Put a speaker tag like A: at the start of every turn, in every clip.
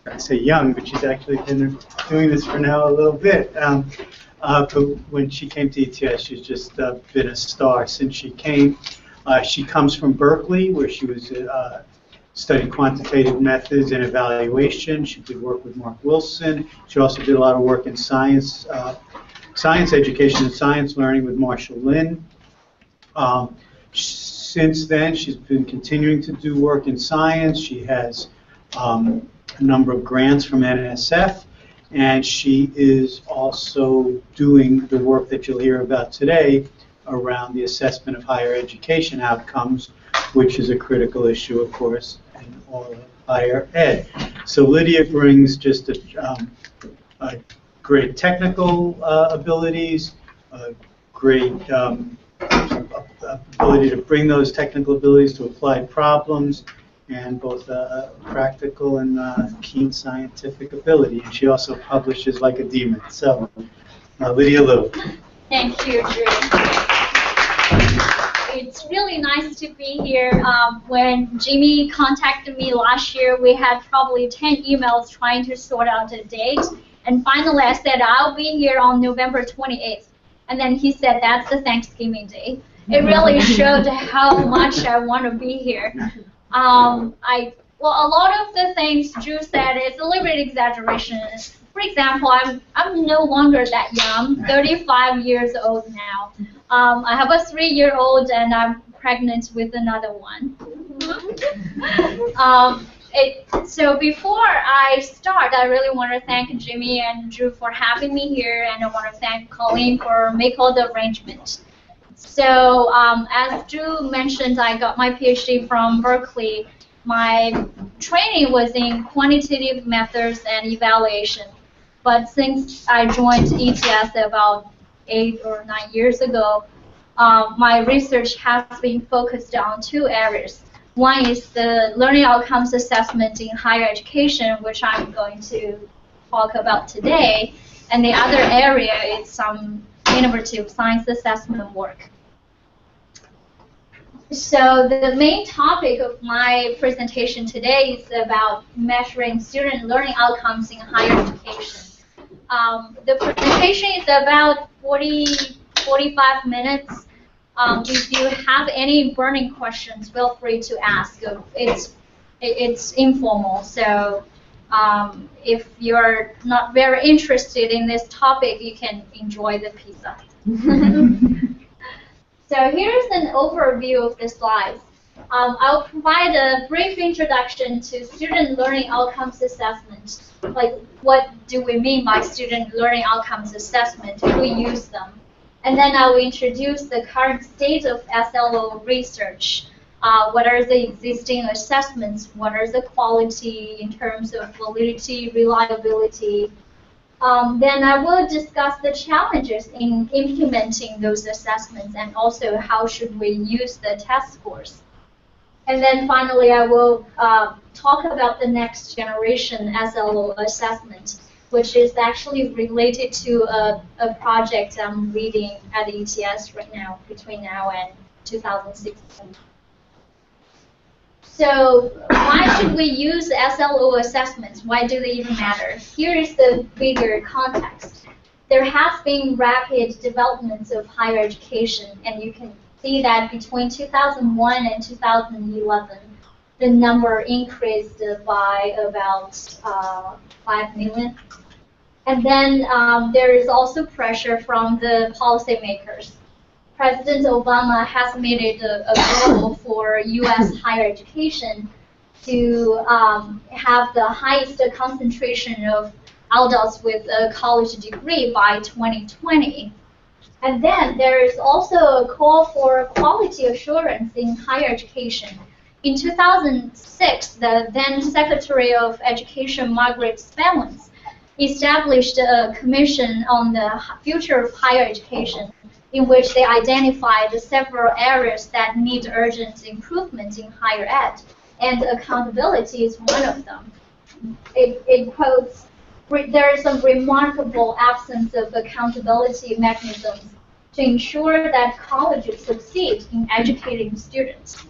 A: I say young, but she's actually been doing this for now a little bit. But when she came to ETS, she's just been a star since she came. She comes from Berkeley, where she was studied quantitative methods and evaluation. She did work with Mark Wilson. She also did a lot of work in science, science education and science learning with Marshall Lynn. Since then, she's been continuing to do work in science. She has a number of grants from NSF, and she is also doing the work that you'll hear about today around the assessment of higher education outcomes, which is a critical issue, of course, in all of higher ed. So Lydia brings just a great technical abilities, great ability to bring those technical abilities to applied problems, and both practical and keen scientific ability. And she also publishes like a demon. So, Lydia Liu.
B: Thank you, Drew. It's really nice to be here. When Jimmy contacted me last year, we had probably 10 emails trying to sort out a date. And finally, I said, I'll be here on November 28th. And then he said, that's the Thanksgiving Day. It really showed how much I want to be here. Well, a lot of the things Drew said is a little bit exaggeration. For example, I'm no longer that young, 35 years old now. I have a 3-year-old and I'm pregnant with another one. So before I start, I really want to thank Jimmy and Drew for having me here, and I want to thank Colleen for making all the arrangements. So as Drew mentioned, I got my PhD from Berkeley. My training was in quantitative methods and evaluation. But since I joined ETS about 8 or 9 years ago, my research has been focused on 2 areas. One is the learning outcomes assessment in higher education, which I'm going to talk about today. And the other area is some innovative science assessment work. So the main topic of my presentation today is about measuring student learning outcomes in higher education. The presentation is about 45 minutes. If you have any burning questions, feel free to ask. It's informal, so if you're not very interested in this topic, you can enjoy the pizza. So here's an overview of the slides. I'll provide a brief introduction to student learning outcomes assessment. Like, what do we mean by student learning outcomes assessment? Who use them? And then I will introduce the current state of SLO research. What are the existing assessments? What are the quality in terms of validity, reliability? Then I will discuss the challenges in implementing those assessments, and also how should we use the test scores. And then finally, I will talk about the next generation SLO assessment, which is actually related to a project I'm leading at ETS right now, between now and 2016. So why should we use SLO assessments? Why do they even matter? Here is the bigger context. There has been rapid developments of higher education, and you can see that between 2001 and 2011, the number increased by about 5 million. And then there is also pressure from the policymakers. President Obama has made it a goal for U.S. higher education to have the highest concentration of adults with a college degree by 2020. And then there is also a call for quality assurance in higher education. In 2006, the then Secretary of Education, Margaret Spellins, established a commission on the future of higher education, in which they identified several areas that need urgent improvement in higher ed, and accountability is one of them. It quotes, there is a remarkable absence of accountability mechanisms to ensure that colleges succeed in educating students.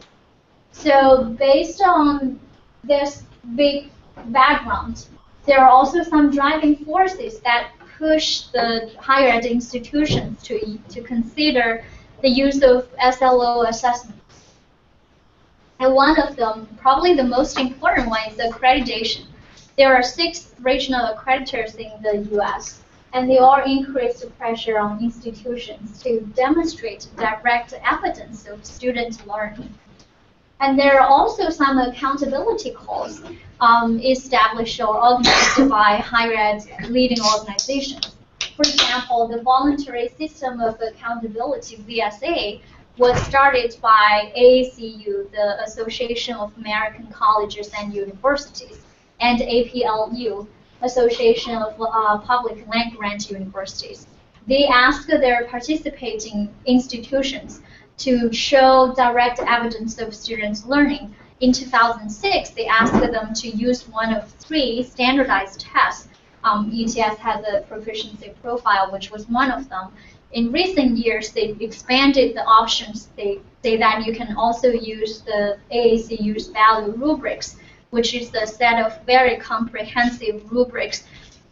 B: So based on this big background, There are also some driving forces that push the higher ed institutions to consider the use of SLO assessments. And one of them, probably the most important one, is accreditation. There are 6 regional accreditors in the US, and they all increase the pressure on institutions to demonstrate direct evidence of student learning. And there are also some accountability calls established or organized by higher ed leading organizations. For example, the Voluntary System of Accountability, VSA, was started by AACU, the Association of American Colleges and Universities, and APLU, Association of Public Land-Grant Universities. They asked their participating institutions to show direct evidence of students' learning. In 2006, they asked them to use one of 3 standardized tests. ETS has a proficiency profile, which was one of them. In recent years, they expanded the options. They say that you can also use the AACU's value rubrics, which is a set of very comprehensive rubrics,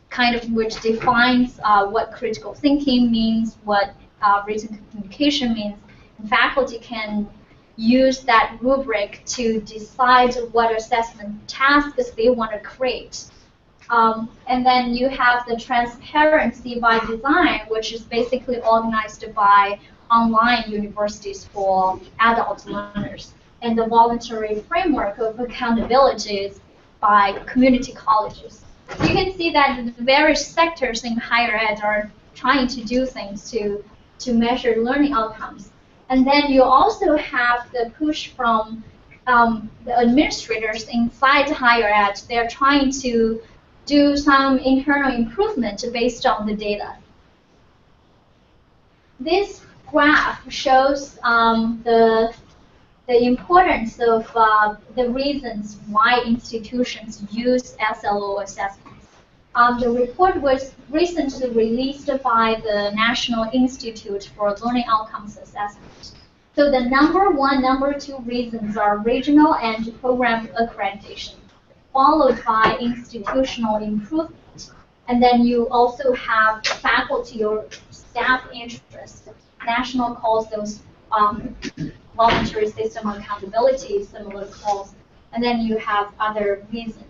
B: kind of which defines what critical thinking means, what written communication means. And faculty can use that rubric to decide what assessment tasks they want to create. And then you have the transparency by design, which is basically organized by online universities for adult learners, and the voluntary framework of accountability is by community colleges. You can see that the various sectors in higher ed are trying to do things to measure learning outcomes. And then you also have the push from the administrators inside higher ed. They're trying to do some internal improvement based on the data. This graph shows the importance of the reasons why institutions use SLO assessments. The report was recently released by the National Institute for Learning Outcomes Assessment. So the number 1, number 2 reasons are regional and program accreditation, followed by institutional improvement. And then you also have faculty or staff interest. National calls those voluntary system accountability, similar calls. And then you have other reasons.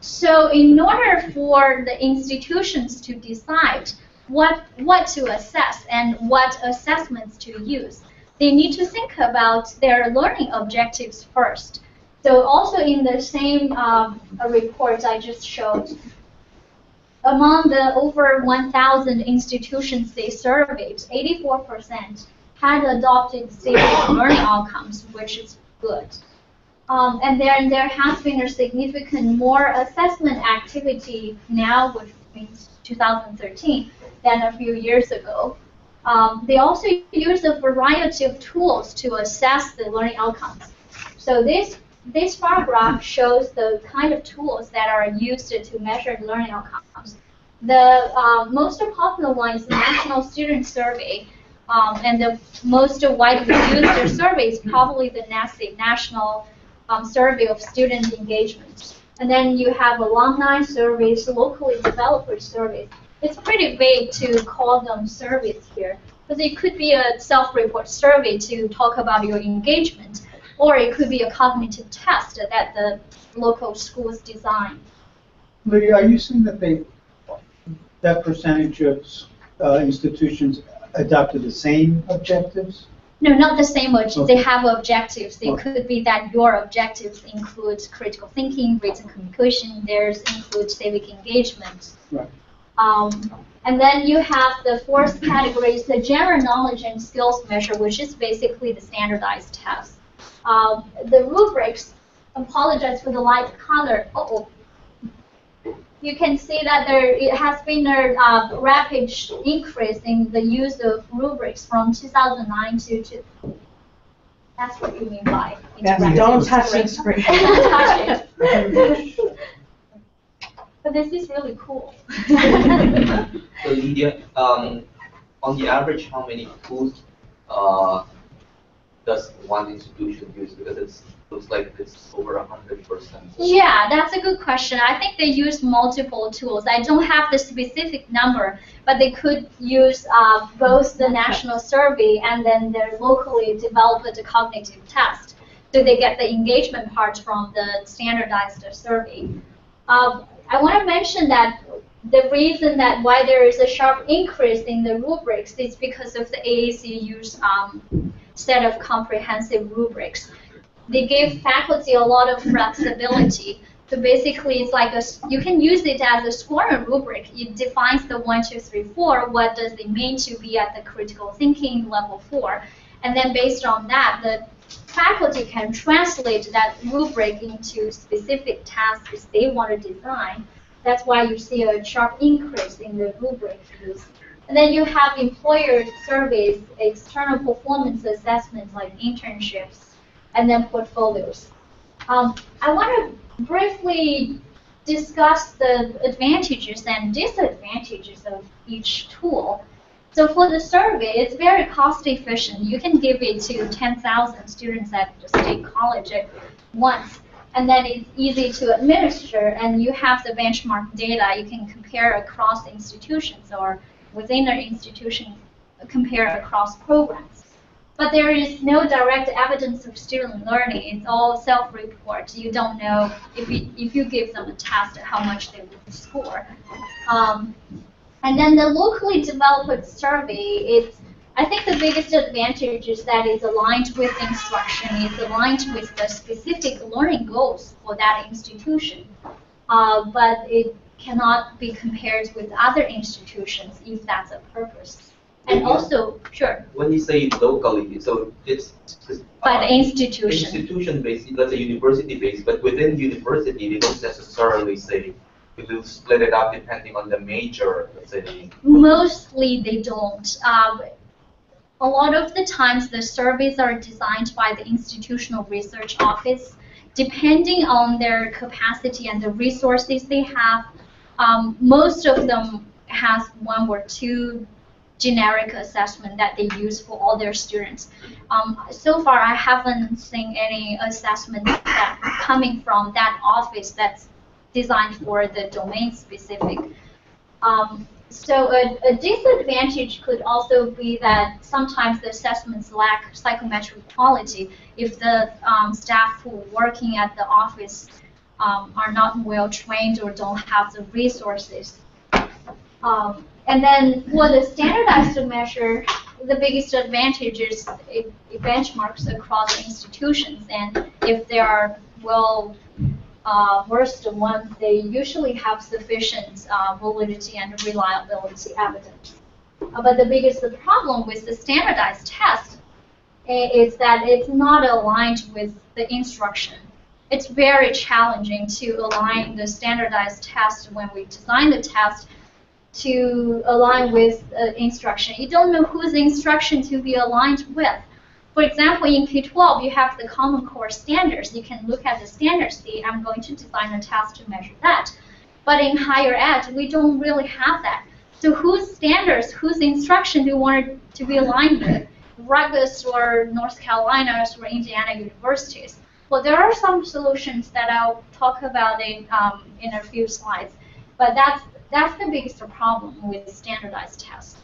B: So in order for the institutions to decide what to assess and what assessments to use, they need to think about their learning objectives first. So also in the same report I just showed, among the over 1,000 institutions they surveyed, 84% had adopted civic learning outcomes, which is good. And then there has been a significant more assessment activity now, which means 2013, than a few years ago. They also use a variety of tools to assess the learning outcomes. So this bar graph shows the kind of tools that are used to measure learning outcomes. The most popular one is the National Student Survey, and the most widely used survey is probably the NASE, National Survey of Student Engagement. And then you have alumni surveys, locally developed surveys. It's pretty vague to call them surveys here, because it could be a self-report survey to talk about your engagement, or it could be a cognitive test that the local schools design.
A: Lydia, are you saying that percentage of institutions adopted the same objectives?
B: No, not the same objectives.
A: Okay.
B: They have objectives. It
A: Okay.
B: could be that your objectives include critical thinking, written communication, theirs include civic engagement.
A: Right.
B: And then you have the 4th category is the general knowledge and skills measure, which is basically the standardized test. The rubrics, apologize for the light color. You can see that it has been a rapid increase in the use of rubrics from 2009 to. That's what you mean by interactive.
C: Don't touch the screen.
B: Don't touch it. But this is really cool.
D: So Lydia, on the average, how many tools does one institution use? Because it looks like it's over 100%
B: Yeah, that's a good question. I think they use multiple tools. I don't have the specific number, but they could use both the national survey and then their locally developed cognitive test. So they get the engagement part from the standardized survey. I want to mention that the reason that why there is a sharp increase in the rubrics is because of the AACU's set of comprehensive rubrics. They give faculty a lot of flexibility. So basically, it's like you can use it as a scoring rubric. It defines the 1, 2, 3, 4. What does it mean to be at the critical thinking level 4? And then based on that, the faculty can translate that rubric into specific tasks they want to design. That's why you see a sharp increase in the rubric use. And then you have employer surveys, external performance assessments like internships, and then portfolios. I want to briefly discuss the advantages and disadvantages of each tool. So for the survey, it's very cost efficient. You can give it to 10,000 students at the state college at once. And then it's easy to administer, and you have the benchmark data. You can compare across institutions or within the institution, compare across programs. But there is no direct evidence of student learning. It's all self-report. You don't know if you give them a test how much they would score. And then the locally developed survey, I think the biggest advantage is that it's aligned with instruction. It's aligned with the specific learning goals for that institution. But it cannot be compared with other institutions if that's a purpose. And also, sure.
D: When you say locally, so it's
B: by the institution.
D: Institution-based, let's say university-based, but within university, they don't necessarily say it will split it up depending on the major, let's say.
B: Mostly they don't. A lot of the times, the surveys are designed by the institutional research office, depending on their capacity and the resources they have. Most of them has 1 or 2 generic assessment that they use for all their students. So far, I haven't seen any assessment that coming from that office that's designed for the domain specific. So a disadvantage could also be that sometimes the assessments lack psychometric quality if the staff who are working at the office are not well trained or don't have the resources. And then for the standardized measure, the biggest advantage is it benchmarks across institutions, and if they are well versed ones, they usually have sufficient validity and reliability evidence. But the biggest problem with the standardized test is that it's not aligned with the instruction. It's very challenging to align the standardized test when we design the test to align with instruction. You don't know whose instruction to be aligned with. For example, in K-12, you have the Common Core standards. You can look at the standards, see, I'm going to design a test to measure that. But in higher ed, we don't really have that. So whose standards, whose instruction do you want it to be aligned with? Rutgers or North Carolina or Indiana universities? Well, there are some solutions that I'll talk about in a few slides. But that's the biggest problem with standardized tests.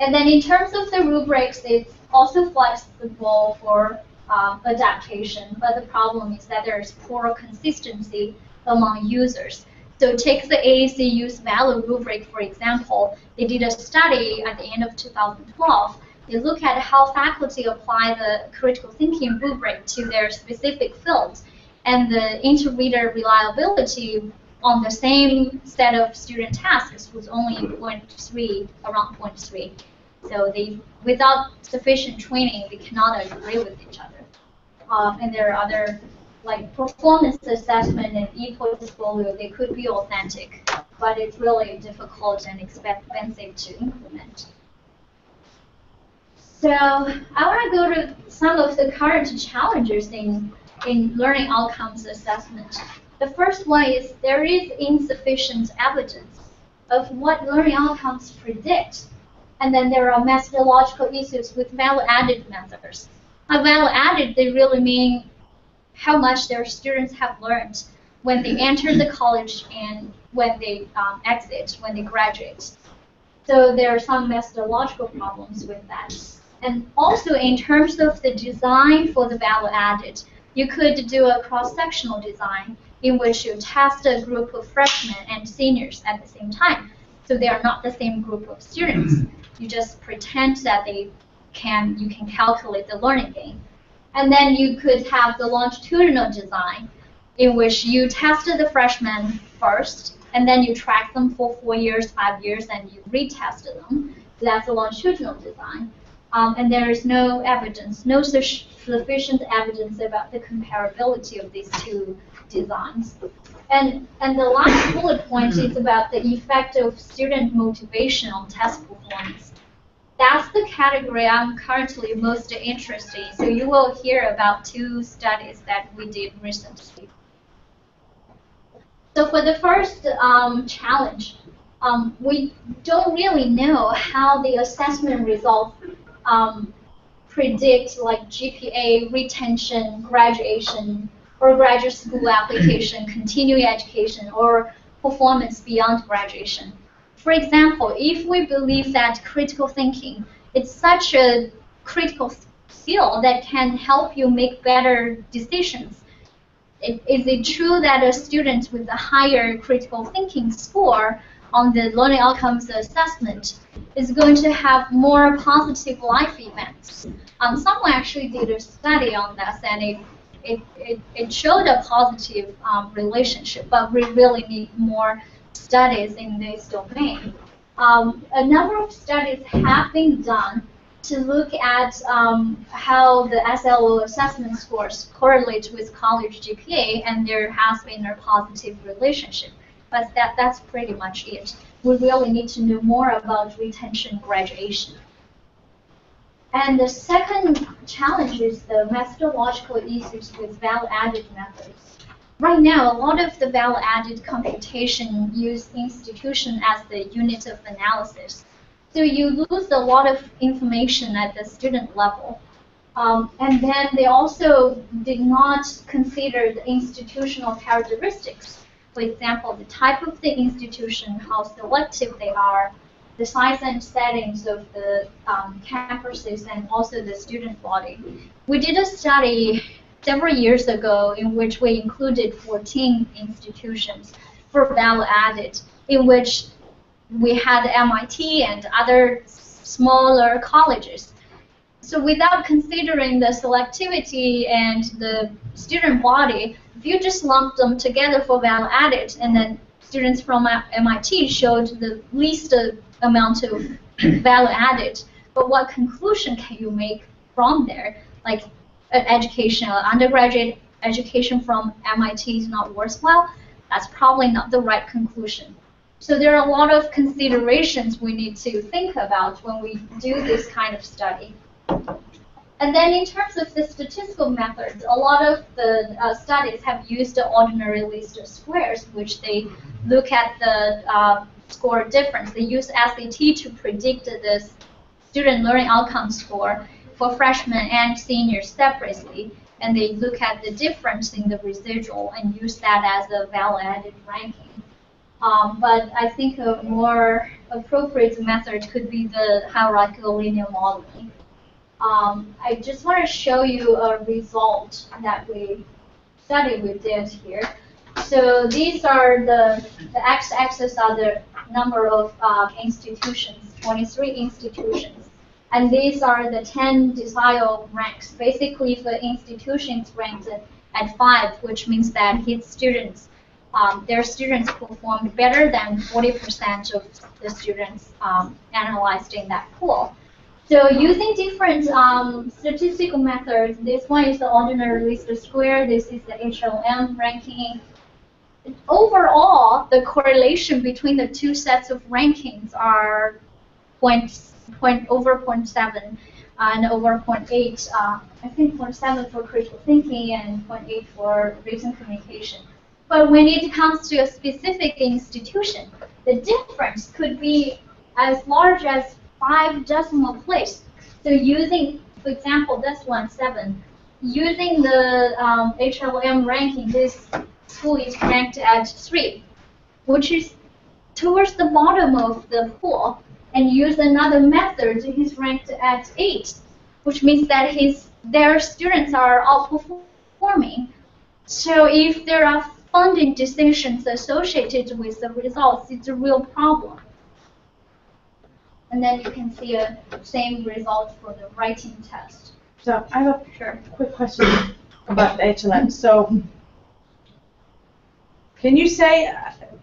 B: And then in terms of the rubrics, it's also flexible for adaptation, but the problem is that there's poor consistency among users. So take the AACU's value rubric, for example. They did a study at the end of 2012. They look at how faculty apply the critical thinking rubric to their specific fields, and the inter-reader reliability on the same set of student tasks was only 0.3, around 0.3. So without sufficient training, they cannot agree with each other. And there are other, like performance assessment and e-portfolio, they could be authentic, but it's really difficult and expensive to implement. So I want to go to some of the current challenges in learning outcomes assessment. The first one is there is insufficient evidence of what learning outcomes predict. And then there are methodological issues with value-added methods. By value-added, they really mean how much their students have learned when they enter the college and when they exit, when they graduate. So there are some methodological problems with that. And also in terms of the design for the value added, you could do a cross-sectional design in which you test a group of freshmen and seniors at the same time. So they are not the same group of students. You just pretend that you can calculate the learning gain. And then you could have the longitudinal design in which you tested the freshmen first, and then you track them for 4 years, 5 years, and you retested them. So that's a longitudinal design. And there is no evidence, no sufficient evidence about the comparability of these two designs. And the last bullet point is about the effect of student motivation on test performance. That's the category I'm currently most interested in. So you will hear about 2 studies that we did recently. So for the first challenge, we don't really know how the assessment results predict like GPA, retention, graduation, or graduate school application, continuing education, or performance beyond graduation. For example, if we believe that critical thinking is such a critical skill that can help you make better decisions, is it true that a student with a higher critical thinking score on the learning outcomes assessment is going to have more positive life events? Someone actually did a study on this, and it showed a positive relationship, but we really need more studies in this domain. A number of studies have been done to look at how the SLO assessment scores correlate with college GPA, and there has been a positive relationship. But that's pretty much it. We really need to know more about retention graduation. And the second challenge is the methodological issues with value-added methods. Right now, a lot of the value-added computation use institution as the unit of analysis. So you lose a lot of information at the student level. And then they also did not consider the institutional characteristics. For example, the type of the institution, how selective they are, the size and settings of the campuses, and also the student body. We did a study several years ago in which we included 14 institutions for value added, in which we had MIT and other smaller colleges. So without considering the selectivity and the student body, if you just lump them together for value added, and then students from MIT showed the least amount of value added, but what conclusion can you make from there? Like an education, undergraduate education from MIT is not worthwhile? That's probably not the right conclusion. So there are a lot of considerations we need to think about when we do this kind of study. And then in terms of the statistical methods, a lot of the studies have used the ordinary least squares, which they look at the score difference. They use SAT to predict the student learning outcome score for freshmen and seniors separately. And they look at the difference in the residual and use that as a value-added ranking. But I think a more appropriate method could be the hierarchical linear modeling. I just want to show you a result that we did here. So these are the x-axis are the number of institutions, 23 institutions. And these are the 10 decile ranks. Basically, if the institution is ranked at 5, which means that its students, their students performed better than 40% of the students analyzed in that pool. So using different statistical methods, this one is the ordinary least square, this is the HLM ranking. Overall, the correlation between the two sets of rankings are over 0.7 and over 0.8. I think 0.7 for critical thinking and 0.8 for reason communication. But when it comes to a specific institution, the difference could be as large as 5 decimal place. So using, for example, this one, 7, using the HLM ranking, this school is ranked at 3, which is towards the bottom of the pool. And use another method, he's ranked at 8, which means that their students are outperforming. So if there are funding decisions associated with the results, it's a real problem. And then you can see a same result for the writing test.
C: So I have
B: Sure.
C: a quick question about the HLM. So can you say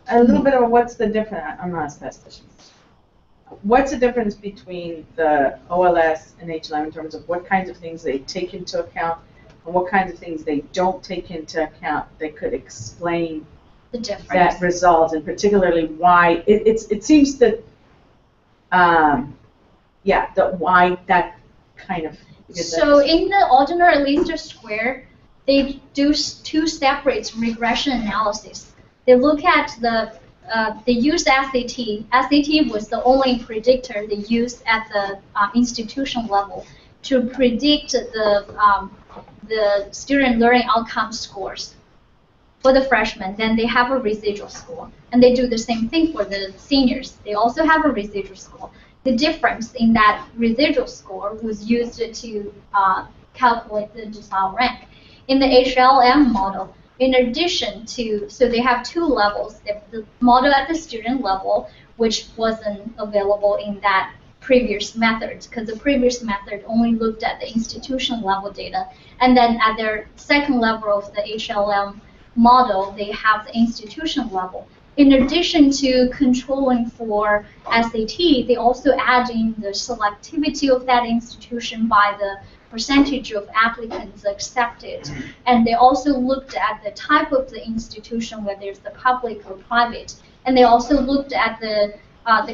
C: a little bit about what's the difference? I'm not a statistician. What's the difference between the OLS and HLM in terms of what kinds of things they take into account and what kinds of things they don't take into account that could explain
B: The difference.
C: that result, and particularly why it seems that why that kind of.
B: So in the ordinary least square, they do 2 separate regression analysis. They look at they use SAT. SAT was the only predictor they used at the institution level to predict the student learning outcome scores for the freshmen. Then they have a residual score, and they do the same thing for the seniors. They also have a residual score. The difference in that residual score was used to calculate the decile rank. In the HLM model, in addition to, so they have 2 levels. They have the model at the student level, which wasn't available in that previous method, because the previous method only looked at the institution level data. And then at their second level of the HLM model, they have the institution level. In addition to controlling for SAT, they also add in the selectivity of that institution by the percentage of applicants accepted. And they also looked at the type of the institution, whether it's the public or private. And they also looked at the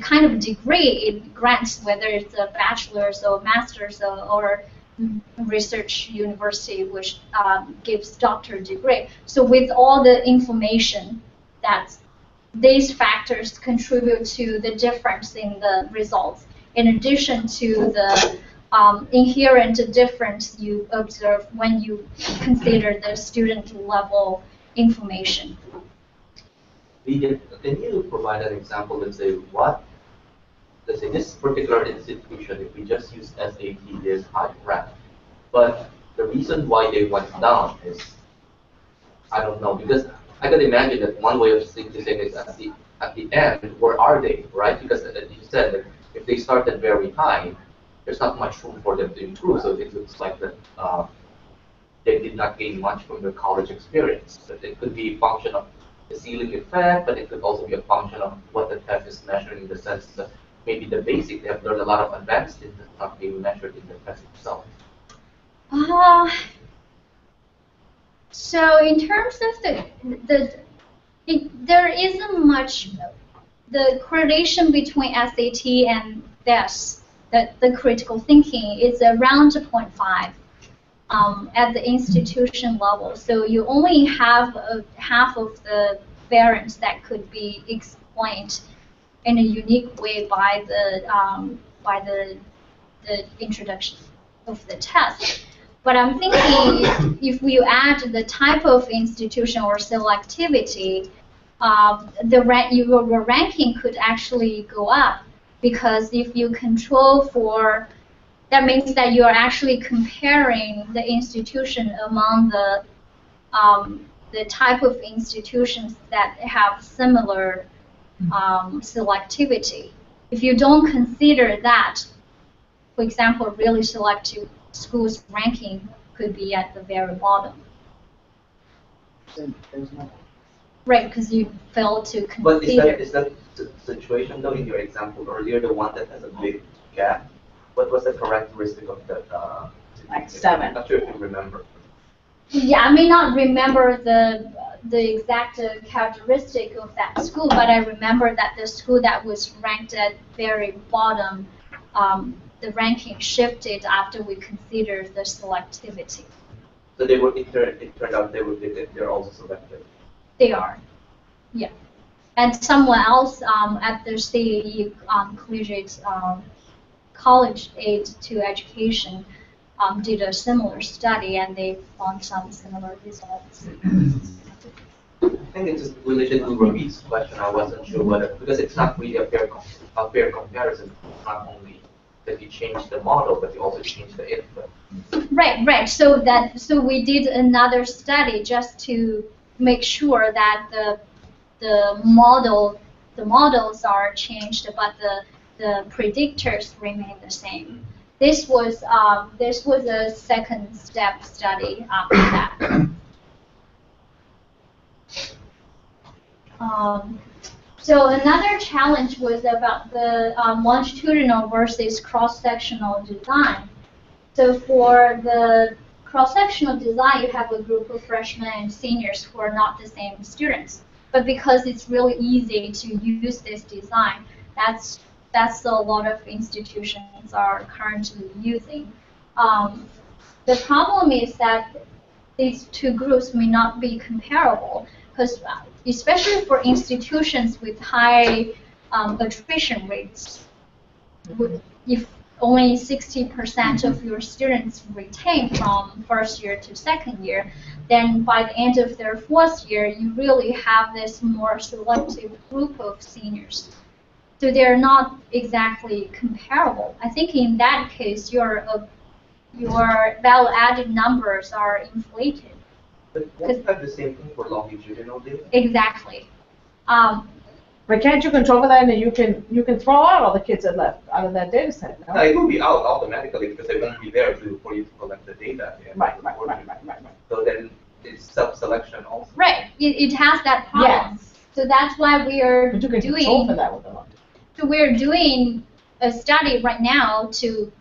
B: kind of degree it grants, whether it's a bachelor's or master's or research university, which gives doctorate degree. So with all the information, these factors contribute to the difference in the results, in addition to the inherent difference you observe when you consider the student level information.
D: Lydia, can you provide an example? Let's say this particular institution, if we just use SAT, there's high rank. But the reason why they went down is, I don't know, because I can imagine that one way of thinking is at the end, where are they, right? Because as you said, that if they started very high, there's not much room for them to improve. So it looks like that they did not gain much from their college experience. But it could be a function of the ceiling effect, but it could also be a function of what the test is measuring, in the sense that maybe the basic, they have learned a lot of advanced things that's not being measured in the test itself.
B: So in terms of there isn't much, the correlation between SAT and this, the critical thinking is around 0.5 at the institution level. So you only have half of the variance that could be explained in a unique way by the introduction of the test. But I'm thinking if you add the type of institution or selectivity, your ranking could actually go up, because if you control for, that means that you are actually comparing the institution among the type of institutions that have similar selectivity. If you don't consider that, for example, really selective schools' ranking could be at the very bottom. Right, because you fail to consider.
D: But is that the situation, though, in your example earlier, the one that has a big gap? What was the characteristic of that?
C: Like 7.
D: I'm not sure if you remember.
B: Yeah, I may not remember the exact characteristic of that school, but I remember that the school that was ranked at very bottom, the ranking shifted after we considered the selectivity.
D: So they were. It turned out they're also selective.
B: They are, yeah. And someone else at the CAE collegiate college aid to education did a similar study and they found some similar results.
D: I think it's just related to Ravi's question. I wasn't sure whether, because it's not really a fair comparison. Not only that you change the model, but you also change the input.
B: Right. So we did another study just to make sure that the models are changed, but the predictors remain the same. This was a second step study after that. So another challenge was about the longitudinal versus cross-sectional design. So for the cross-sectional design, you have a group of freshmen and seniors who are not the same students. But because it's really easy to use this design, that's a lot of institutions are currently using. The problem is that these two groups may not be comparable, because especially for institutions with high attrition rates, if only 60% of your students retain from first year to second year, then by the end of their fourth year, you really have this more selective group of seniors. So they're not exactly comparable. I think in that case, your value-added numbers are inflated.
D: But won't you have the same thing for longitudinal data?
B: Exactly.
C: But can't you control for that, and you can throw out all the kids that left out of that data set? No?
D: No, it will be out automatically because they won't be there for you to collect the data.
C: Right.
D: So then it's self-selection also.
B: Right. It has that problem.
C: Yes.
B: So that's why we are
C: But you can control for that with the longitudinal.
B: So we're doing a study right now to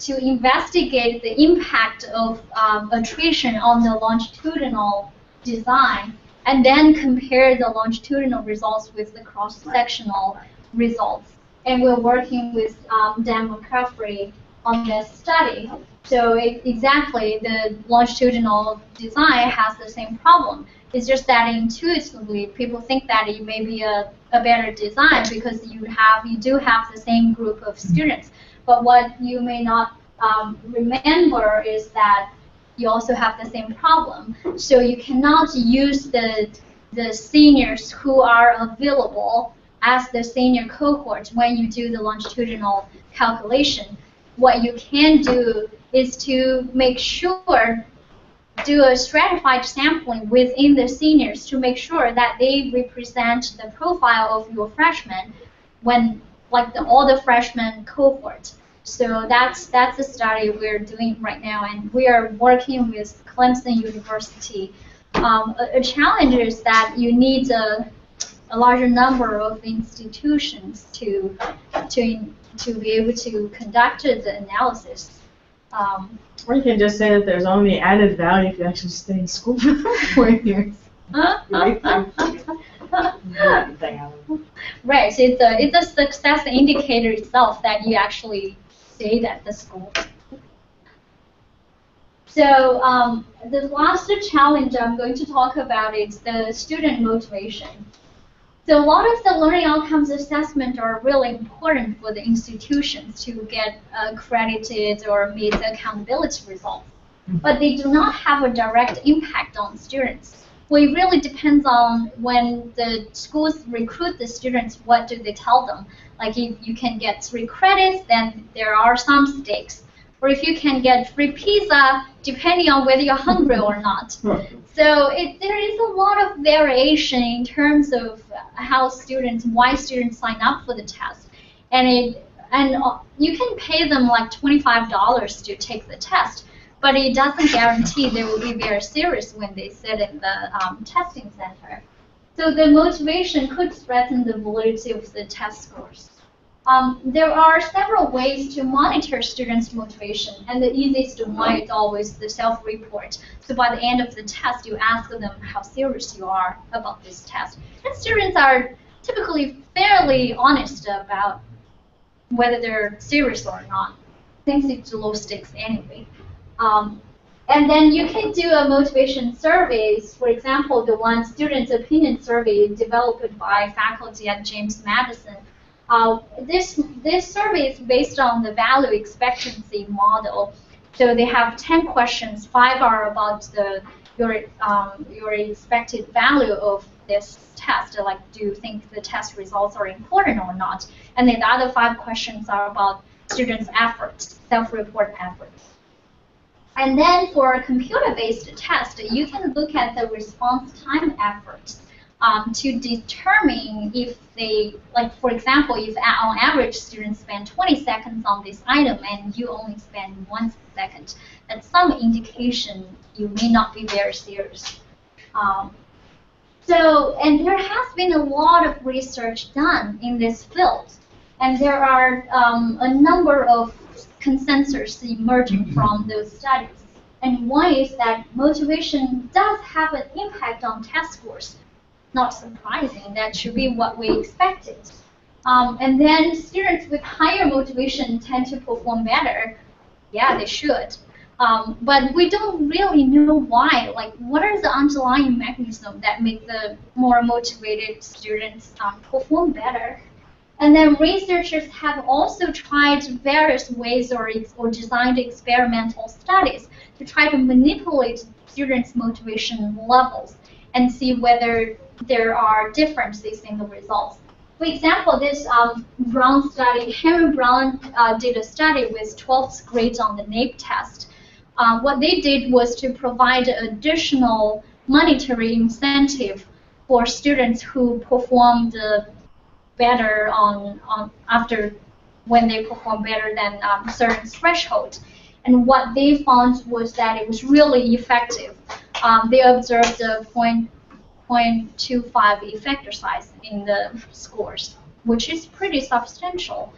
B: investigate the impact of attrition on the longitudinal design, and then compare the longitudinal results with the cross-sectional results. And we're working with Dan McCaffrey on this study. So exactly, the longitudinal design has the same problem. It's just that intuitively, people think that it may be a better design because you do have the same group of students. But what you may not remember is that you also have the same problem. So you cannot use the seniors who are available as the senior cohort when you do the longitudinal calculation. What you can do is to make sure, do a stratified sampling within the seniors to make sure that they represent the profile of your freshmen when, like all the freshman cohort. So that's a study we're doing right now, and we are working with Clemson University. A challenge is that you need a larger number of institutions to be able to conduct the analysis.
C: Or you can just say that there's only added value if you actually stay in school for 4 years.
B: Right, so it's a success indicator itself that you actually stayed at the school. So the last challenge I'm going to talk about is the student motivation. So a lot of the learning outcomes assessment are really important for the institutions to get accredited or meet accountability results. But they do not have a direct impact on students. Well, it really depends on when the schools recruit the students, what do they tell them? Like if you can get 3 credits, then there are some stakes. Or if you can get free pizza, depending on whether you're hungry or not. So there is a lot of variation in terms of why students sign up for the test. And you can pay them like $25 to take the test, but it doesn't guarantee they will be very serious when they sit in the testing center. So the motivation could threaten the validity of the test scores. There are several ways to monitor students' motivation, and the easiest one is always the self-report. So by the end of the test, you ask them how serious you are about this test. And students are typically fairly honest about whether they're serious or not, since it's low stakes anyway. And then you can do a motivation surveys. For example, the one student opinion survey developed by faculty at James Madison. This survey is based on the value expectancy model. So they have 10 questions. 5 are about your expected value of this test. Like, do you think the test results are important or not? And then the other 5 questions are about students' efforts, self-report efforts. And then for a computer-based test, you can look at the response time efforts to determine if they, like for example, if on average students spend 20 seconds on this item and you only spend 1 second, that's some indication you may not be very serious. And there has been a lot of research done in this field, and there are a number of consensus emerging from those studies. And one is that motivation does have an impact on test scores. Not surprising, that should be what we expected. And then students with higher motivation tend to perform better. Yeah, they should. But we don't really know why. Like, what are the underlying mechanisms that make the more motivated students perform better? And then researchers have also tried various ways or designed experimental studies to try to manipulate students' motivation levels and see whether there are differences in the results. For example, this Brown study, Henry Brown did a study with 12th grade on the NAEP test. What they did was to provide additional monetary incentive for students who performed better after when they perform better than a certain threshold. And what they found was that it was really effective. They observed a 0.25 effector size in the scores, which is pretty substantial.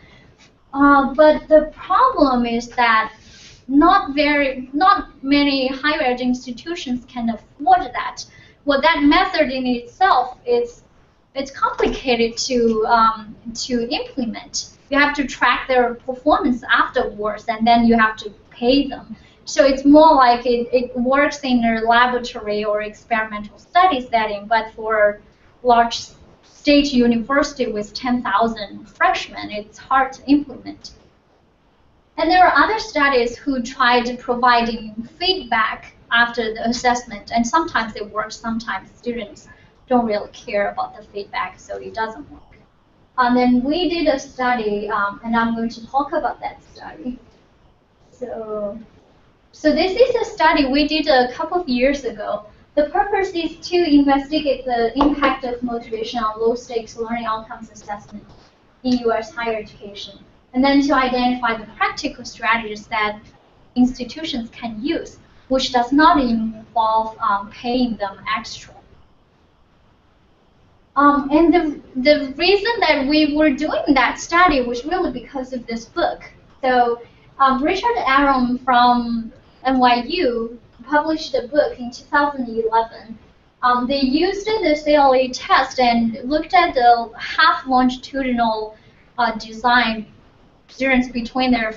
B: But the problem is that not many higher ed institutions can afford that. Well, that method in itself it's complicated to implement. You have to track their performance afterwards, and then you have to pay them. So it's more like it works in a laboratory or experimental study setting, but for large state university with 10,000 freshmen, it's hard to implement. And there are other studies who tried providing feedback after the assessment, and sometimes it works, sometimes students don't really care about the feedback, so it doesn't work. And then we did a study, and I'm going to talk about that study. So this is a study we did a couple of years ago. The purpose is to investigate the impact of motivation on low-stakes learning outcomes assessment in U.S. higher education, and then to identify the practical strategies that institutions can use, which does not involve paying them extra. And the reason that we were doing that study was really because of this book. So Richard Aron from NYU published a book in 2011. They used the CLE test and looked at the half longitudinal design students between their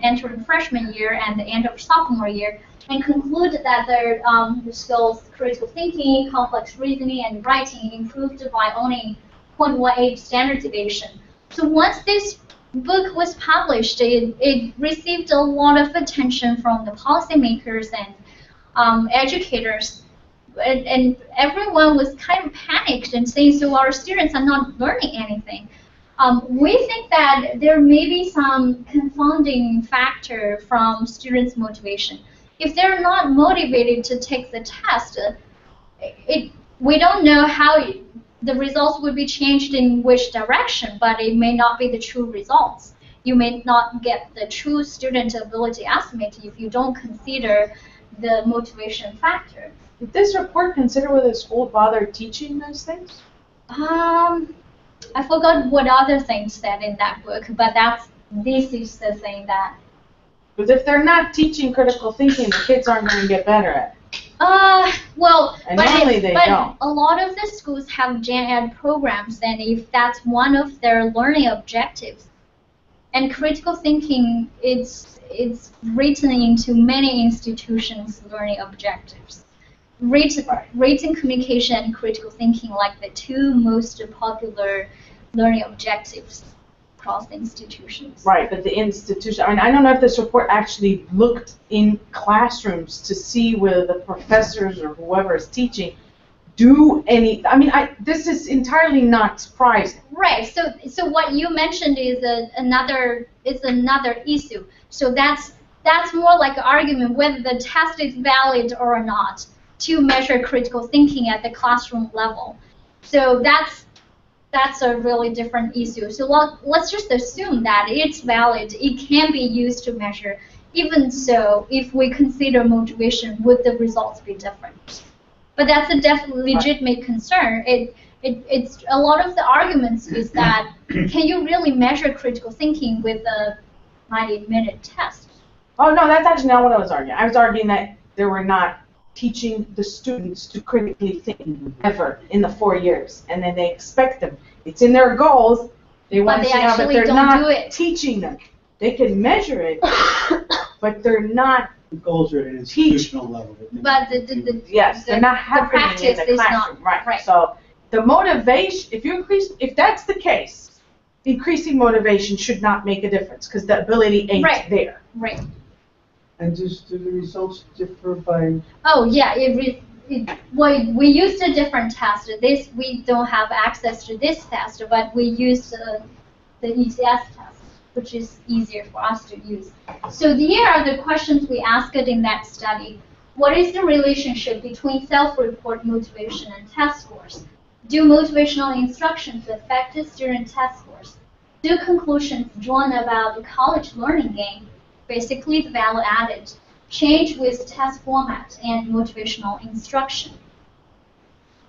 B: entering freshman year and the end of sophomore year, and concluded that their skills, critical thinking, complex reasoning, and writing improved by only 0.18 standard deviation. So once this book was published, it received a lot of attention from the policymakers and educators, and everyone was kind of panicked and saying, so our students are not learning anything. We think that there may be some confounding factor from students' motivation. If they're not motivated to take the test, we don't know how the results would be changed in which direction, but it may not be the true results. You may not get the true student ability estimate if you don't consider the motivation factor.
C: Did this report consider whether the school bothered teaching those things?
B: I forgot what other things said in that book, but this is the thing that.
C: Because if they're not teaching critical thinking, the kids aren't going to get better at it.
B: Well,
C: and normally they don't.
B: A lot of the schools have gen ed programs, and if that's one of their learning objectives, and critical thinking, it's written into many institutions' learning objectives. Written communication and critical thinking, like the two most popular learning objectives. across the institutions.
C: Right, but the institution, I mean, I don't know if this report actually looked in classrooms to see whether the professors or whoever is teaching do any, I mean, this is entirely not surprising.
B: Right. So what you mentioned is another issue. So that's more like an argument whether the test is valid or not to measure critical thinking at the classroom level. So that's a really different issue. So let's just assume that it's valid. It can be used to measure. Even so, if we consider motivation, would the results be different? But that's a definitely legitimate concern. It's a lot of the arguments is that can you really measure critical thinking with a 90-minute test?
C: Oh, no, that's actually not what I was arguing. I was arguing that they were not teaching the students to critically think ever in the 4 years. And then they expect them. It's in their goals. They want to see how, but they're not teaching them. They can measure it, but they're not.
A: The goals are at an institutional level.
B: But
C: they're not happening in the classroom. Right. So the motivation, if that's the case, increasing motivation should not make a difference because the ability ain't there.
B: Right.
A: And do the results differ by?
B: Oh yeah, we used a different test. We don't have access to this test, but we used the ECS test, which is easier for us to use. So here are the questions we asked in that study. What is the relationship between self-report motivation and test scores? Do motivational instructions affect the student test scores? Do conclusions drawn about the college learning gain, basically the value added, change with test format and motivational instruction?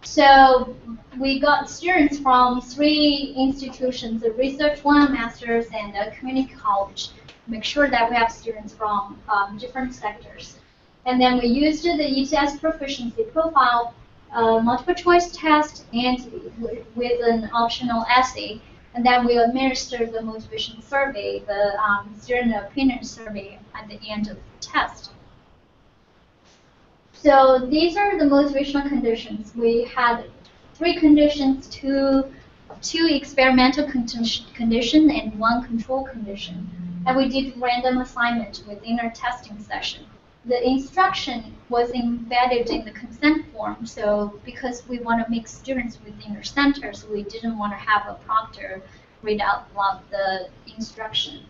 B: So we got students from 3 institutions, a research one, master's, and a community college. Make sure that we have students from different sectors. And then we used the ETS proficiency profile, multiple choice test, and with an optional essay. And then we administered the motivation survey, the student opinion survey at the end of the test. So these are the motivational conditions. We had 3 conditions, two experimental condition and 1 control condition. And we did random assignment within our testing session. The instruction was embedded in the consent form, so because we want to make students within our centers, we didn't want to have a proctor read out the instruction.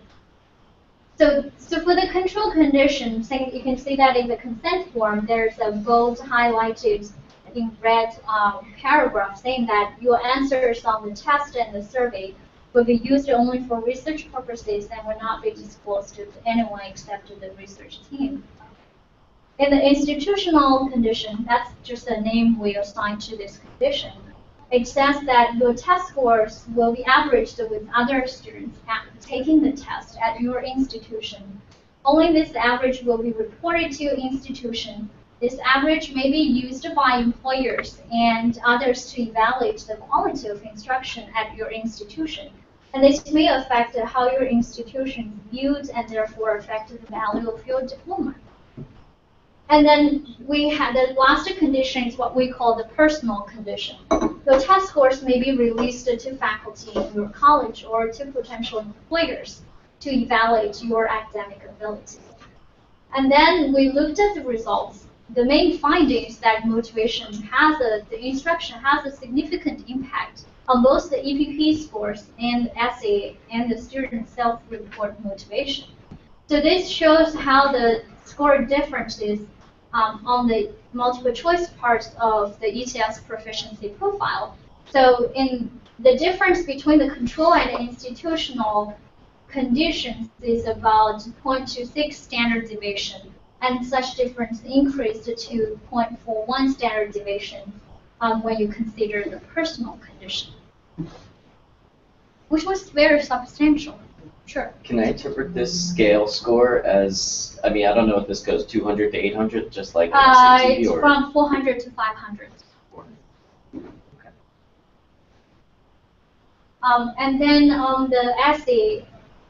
B: So for the control condition, you can see that in the consent form, there's a bold highlighted in red paragraph saying that your answers on the test and the survey will be used only for research purposes and will not be disclosed to anyone except to the research team. In the institutional condition, that's just a name we assign to this condition. It says that your test scores will be averaged with other students taking the test at your institution. Only this average will be reported to your institution. This average may be used by employers and others to evaluate the quality of instruction at your institution. And this may affect how your institution is viewed and therefore affect the value of your diploma. And then we had the last condition is what we call the personal condition. Your test scores may be released to faculty in your college or to potential employers to evaluate your academic ability. And then we looked at the results. The main findings that motivation the instruction has a significant impact on both the EPP scores and essay and the student self-report motivation. So this shows how the score differences on the multiple choice parts of the ETS proficiency profile. So in the difference between the control and institutional conditions is about 0.26 standard deviation, and such difference increased to 0.41 standard deviation when you consider the personal condition, which was very substantial. Sure.
E: Can I interpret this scale score as, I mean, I don't know if this goes 200 to 800, just like an SAT,
B: it's
E: or?
B: from 400 to 500.
E: Okay.
B: And then on the essay,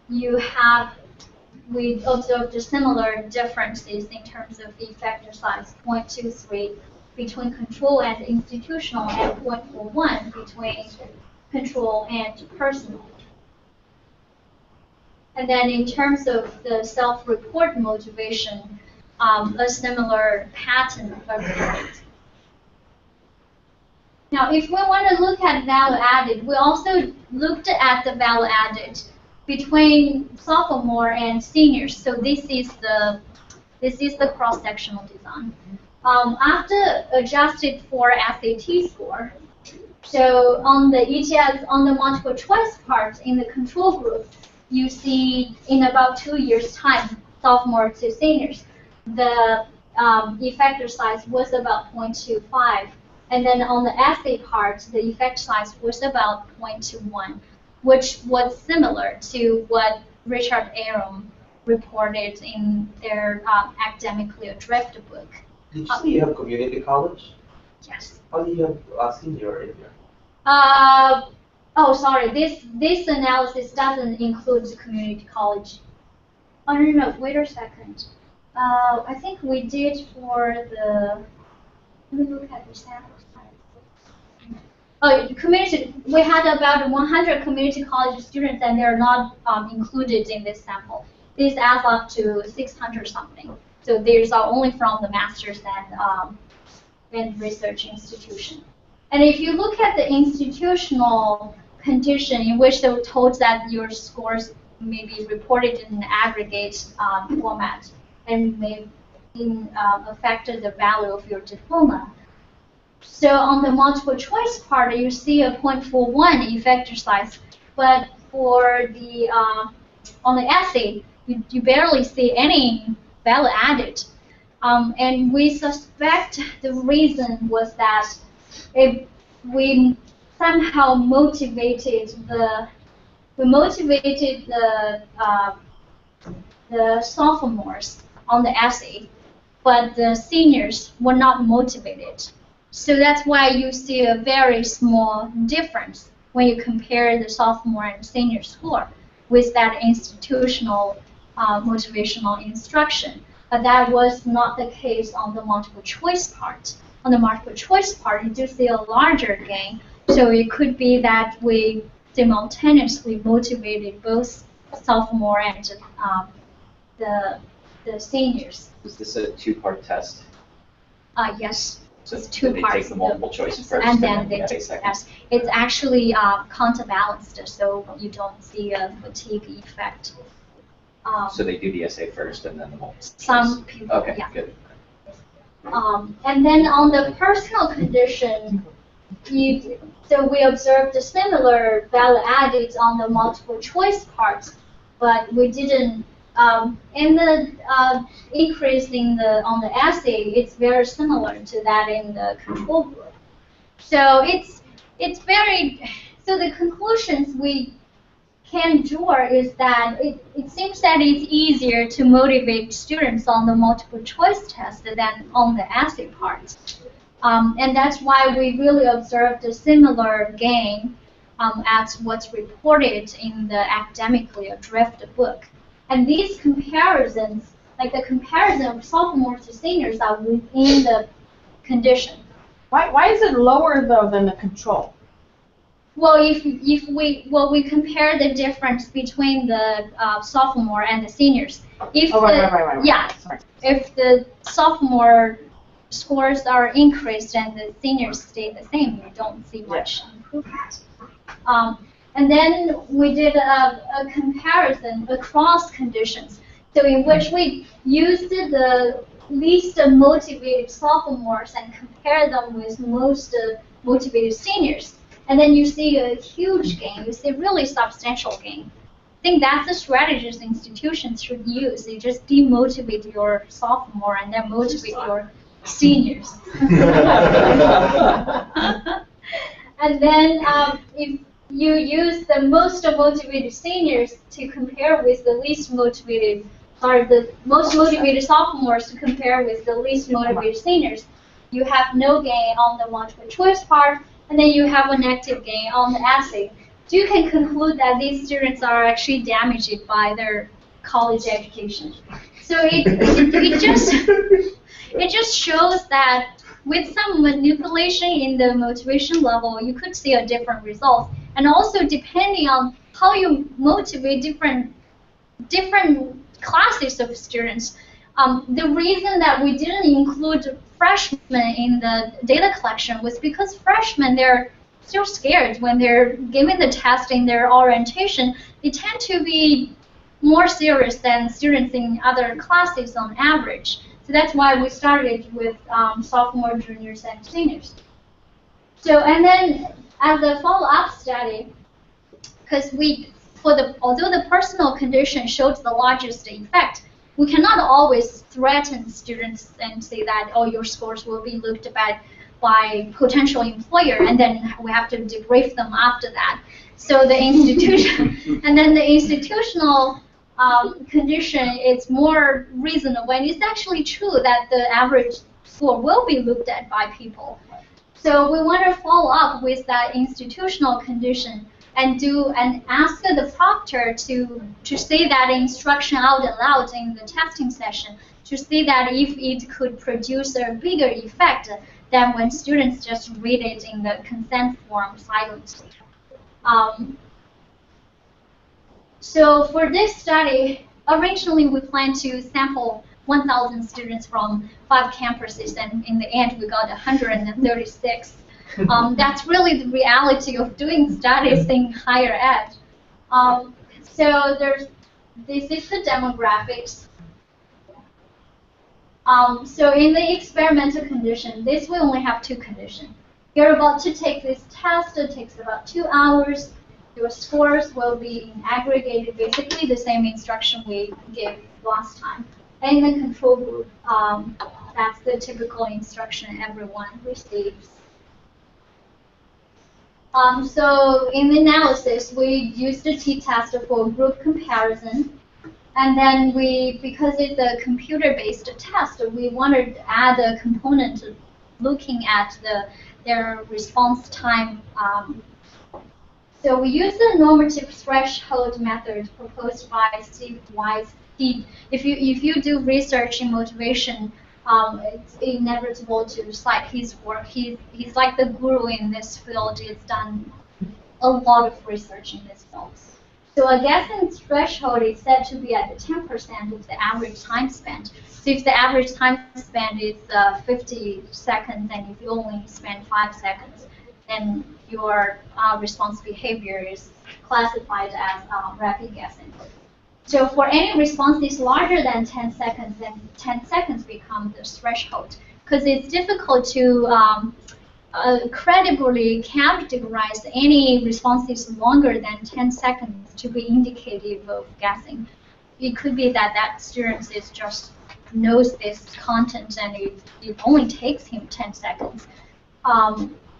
B: we observed similar differences in terms of effector size, 0.23 between control and institutional, and 0.41 between control and personal. And then in terms of the self-report motivation, a similar pattern appeared. Now, if we want to look at value added, we also looked at the value added between sophomore and seniors. So this is the cross-sectional design. After adjusted for SAT score, so on the ETS, on the multiple choice part in the control group, you see in about 2 years' time, sophomore to seniors, the effector size was about 0.25. And then on the assay part, the effect size was about 0.21, which was similar to what Richard Aron reported in their academically adrift book.
D: Did you say you have community college?
B: Yes.
D: How do you have a senior in there?
B: Oh, sorry. This analysis doesn't include the community college. Oh no. Wait a second. I think we did for the. Let me look at the sample size. Oh, community. We had about 100 community college students, and they're not included in this sample. This adds up to 600 something. So these are only from the masters and research institution. And if you look at the institutional condition in which they were told that your scores may be reported in an aggregate format and may affect the value of your diploma. So on the multiple choice part, you see a 0.41 effector size, but for the on the essay, you barely see any value added. And we suspect the reason was that if we somehow motivated the sophomores on the essay, but the seniors were not motivated. So that's why you see a very small difference when you compare the sophomore and senior score with that institutional motivational instruction. But that was not the case on the multiple choice part. On the multiple choice part, you do see a larger gain. So it could be that we simultaneously motivated both sophomore and the seniors.
E: Is this a two-part test?
B: Yes.
E: So
B: It's two
E: they
B: parts.
E: take the multiple choice first
B: and then they
E: the
B: take
E: essay
B: the
E: second?
B: test. It's actually counterbalanced, so you don't see a fatigue effect.
E: So they do the essay first and then the multiple
B: Some
E: choice?
B: people,
E: Okay,
B: yeah.
E: good.
B: And then on the personal condition, so we observed a similar value added on the multiple choice part, but we didn't. In the increase on the assay, it's very similar to that in the control group. So so the conclusions we can draw is that it seems that it's easier to motivate students on the multiple choice test than on the essay part. And that's why we really observed a similar gain as what's reported in the academically adrift book. And these comparisons, like the comparison of sophomores to seniors, are within the condition.
C: Why is it lower though than the control?
B: Well, if we compare the difference between the sophomore and the seniors. If
C: Right.
B: Yeah.
C: Sorry.
B: If the sophomore scores are increased and the seniors stay the same, you don't see much improvement. And then we did a comparison across conditions, so in which we used the least motivated sophomores and compare them with most motivated seniors. And then you see a huge gain, you see really substantial gain. I think that's the strategies institutions should use. They just demotivate your sophomore and then motivate your seniors. And then if you use the most motivated seniors to compare with the least motivated, or the most motivated sophomores to compare with the least motivated seniors, you have no gain on the multiple choice part, and then you have a negative gain on the essay. So you can conclude that these students are actually damaged by their college education. So it just shows that with some manipulation in the motivation level, you could see a different result. And also depending on how you motivate different different classes of students. The reason that we didn't include freshmen in the data collection was because freshmen, they're still scared when they're given the test in their orientation. They tend to be more serious than students in other classes on average. So that's why we started with sophomore, juniors, and seniors. So, and then as a follow-up study, because although the personal condition showed the largest effect, we cannot always threaten students and say that, oh, your scores will be looked at by potential employer, and then we have to debrief them after that. So the institution, and then the institutional condition is more reasonable, and it's actually true that the average score will be looked at by people. So we want to follow up with that institutional condition and ask the proctor to say that instruction out loud in the testing session, to see that if it could produce a bigger effect than when students just read it in the consent form silently. So for this study, originally we planned to sample 1,000 students from 5 campuses, and in the end we got 136. That's really the reality of doing studies in higher ed. So this is the demographics. So in the experimental condition, we only have 2 conditions. You're about to take this test. It takes about 2 hours. Your scores will be aggregated, basically the same instruction we gave last time. And in the control group, that's the typical instruction everyone receives. So in the analysis, we used the t-test for group comparison. And then because it's a computer-based test, we wanted to add a component looking at their response time. So we use the normative threshold method proposed by Steve Wise. If you do research in motivation, it's inevitable to cite his work. He's like the guru in this field. He's done a lot of research in this field. So a guessing threshold is said to be at 10% of the average time spent. So if the average time spent is 50 seconds, and if you only spend 5 seconds, then your response behavior is classified as rapid guessing. So for any responses larger than 10 seconds, then 10 seconds become the threshold, because it's difficult to credibly categorize any responses longer than 10 seconds to be indicative of guessing. It could be that student is just knows this content and it only takes him 10 seconds.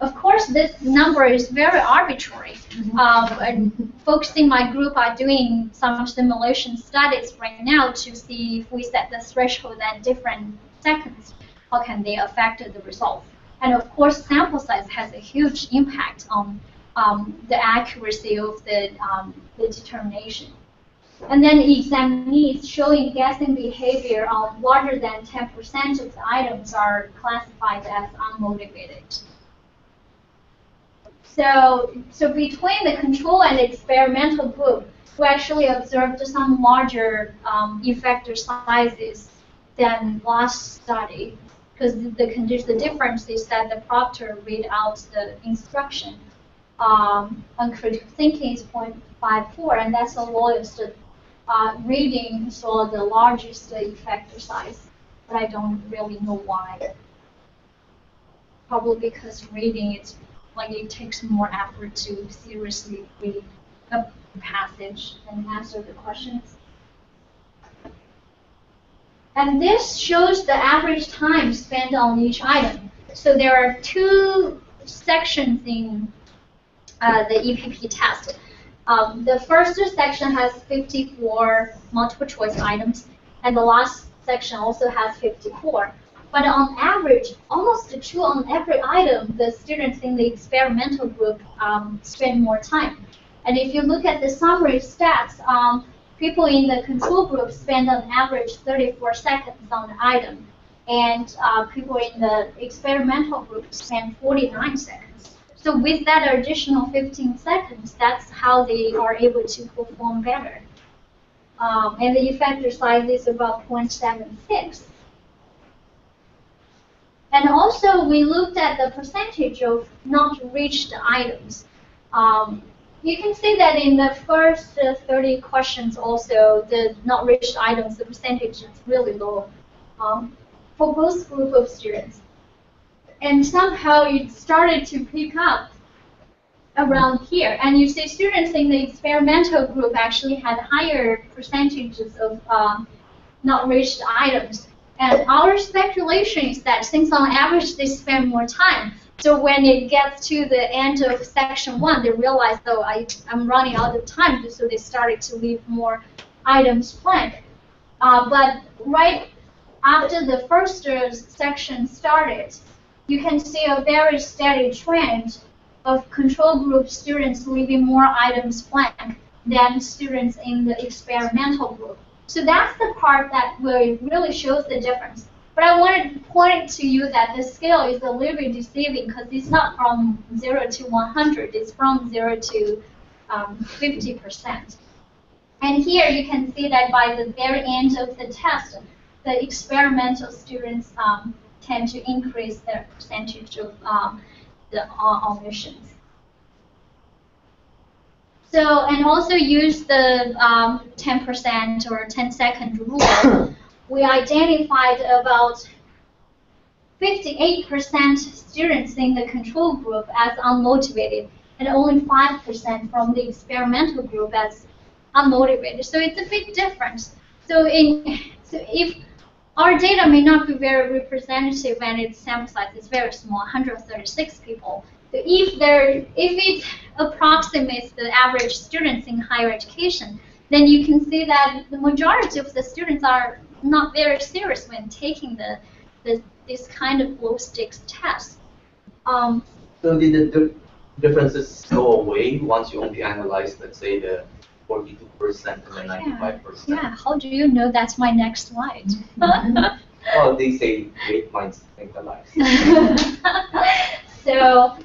B: Of course, this number is very arbitrary. And folks in my group are doing some simulation studies right now to see if we set the threshold at different seconds, how can they affect the results. And of course, sample size has a huge impact on the accuracy of the determination. And then examinees showing guessing behavior of larger than 10% of the items are classified as unmotivated. So between the control and experimental group, we actually observed some larger effector sizes than last study, because the difference is that the proctor read out the instruction. On critical thinking is 0.54, and that's the lowest. Reading saw the largest effector size, but I don't really know why. Probably because reading it takes more effort to seriously read a passage and answer the questions. And this shows the average time spent on each item. So there are 2 sections in the EPP test. The first section has 54 multiple choice items, and the last section also has 54. But on average, almost 2 on every item, the students in the experimental group spend more time. And if you look at the summary stats, people in the control group spend on average 34 seconds on the item, and people in the experimental group spend 49 seconds. So with that additional 15 seconds, that's how they are able to perform better. and the effector size is about 0.76. And also, we looked at the percentage of not reached items. You can see that in the first 30 questions also, the not reached items, the percentage is really low for both group of students. And somehow it started to pick up around here. And you see students in the experimental group actually had higher percentages of not reached items. And our speculation is that since on average they spend more time, so when it gets to the end of section 1, they realize, oh, I'm running out of time, so they started to leave more items blank. But right after the first section started, you can see a very steady trend of control group students leaving more items blank than students in the experimental group. So that's the part that really shows the difference. But I wanted to point to you that the scale is a little bit deceiving because it's not from 0 to 100, it's from 0 to 50%. And here you can see that by the very end of the test, the experimental students tend to increase their percentage of the omissions. So, and also use the 10% or 10-second rule. We identified about 58% students in the control group as unmotivated, and only 5% from the experimental group as unmotivated. So it's a big difference. So if our data may not be very representative and its sample size is very small, 136 people. So if it approximates the average students in higher education, then you can see that the majority of the students are not very serious when taking this kind of low stakes test.
D: So did the differences go away once you only analyze, let's say, the 42% and the 95%?
B: Yeah, how do you know that's my next slide?
D: Well, they say great minds think alike.
B: So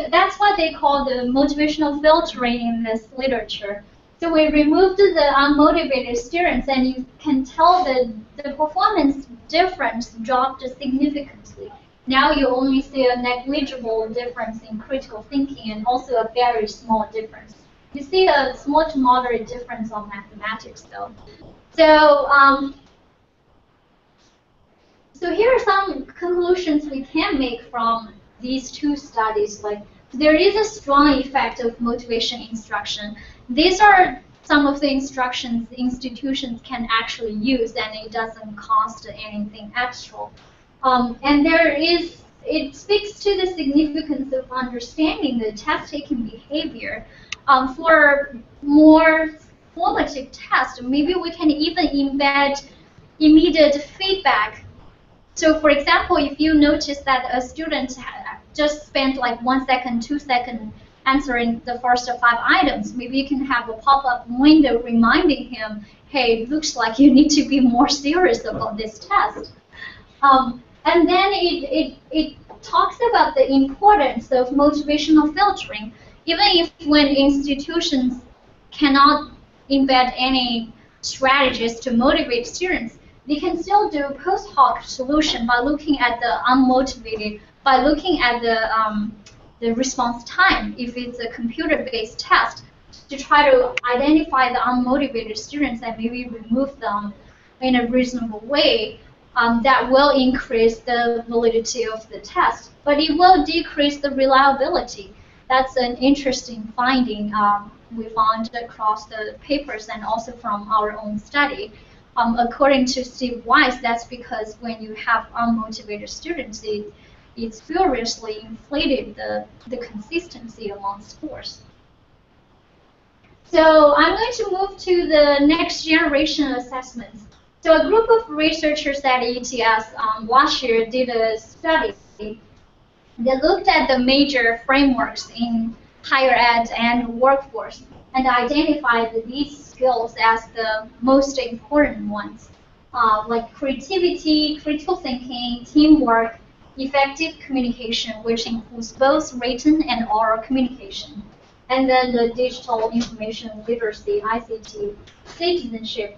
B: that's what they call the motivational filtering in this literature. So we removed the unmotivated students, and you can tell that the performance difference dropped significantly. Now you only see a negligible difference in critical thinking and also a very small difference. You see a small to moderate difference on mathematics, though. So here are some conclusions we can make from these two studies. Like, there is a strong effect of motivation instruction. These are some of the instructions institutions can actually use, and it doesn't cost anything extra. And it speaks to the significance of understanding the test-taking behavior. For more formative tests, maybe we can even embed immediate feedback. So for example, if you notice that a student just spent like 1 second, 2 seconds answering the first 5 items, maybe you can have a pop-up window reminding him, hey, it looks like you need to be more serious about this test. And then it talks about the importance of motivational filtering. Even if when institutions cannot embed any strategies to motivate students, they can still do post hoc solution by looking at the unmotivated, by looking at the response time, if it's a computer-based test, to try to identify the unmotivated students and maybe remove them in a reasonable way. That will increase the validity of the test, but it will decrease the reliability. That's an interesting finding we found across the papers and also from our own study. According to Steve Weiss, that's because when you have unmotivated students, it's furiously inflated the consistency among scores. So I'm going to move to the next generation assessments. So a group of researchers at ETS last year did a study. They looked at the major frameworks in higher ed and workforce and identified these skills as the most important ones, like creativity, critical thinking, teamwork, effective communication, which includes both written and oral communication, and then the digital information literacy, ICT, citizenship,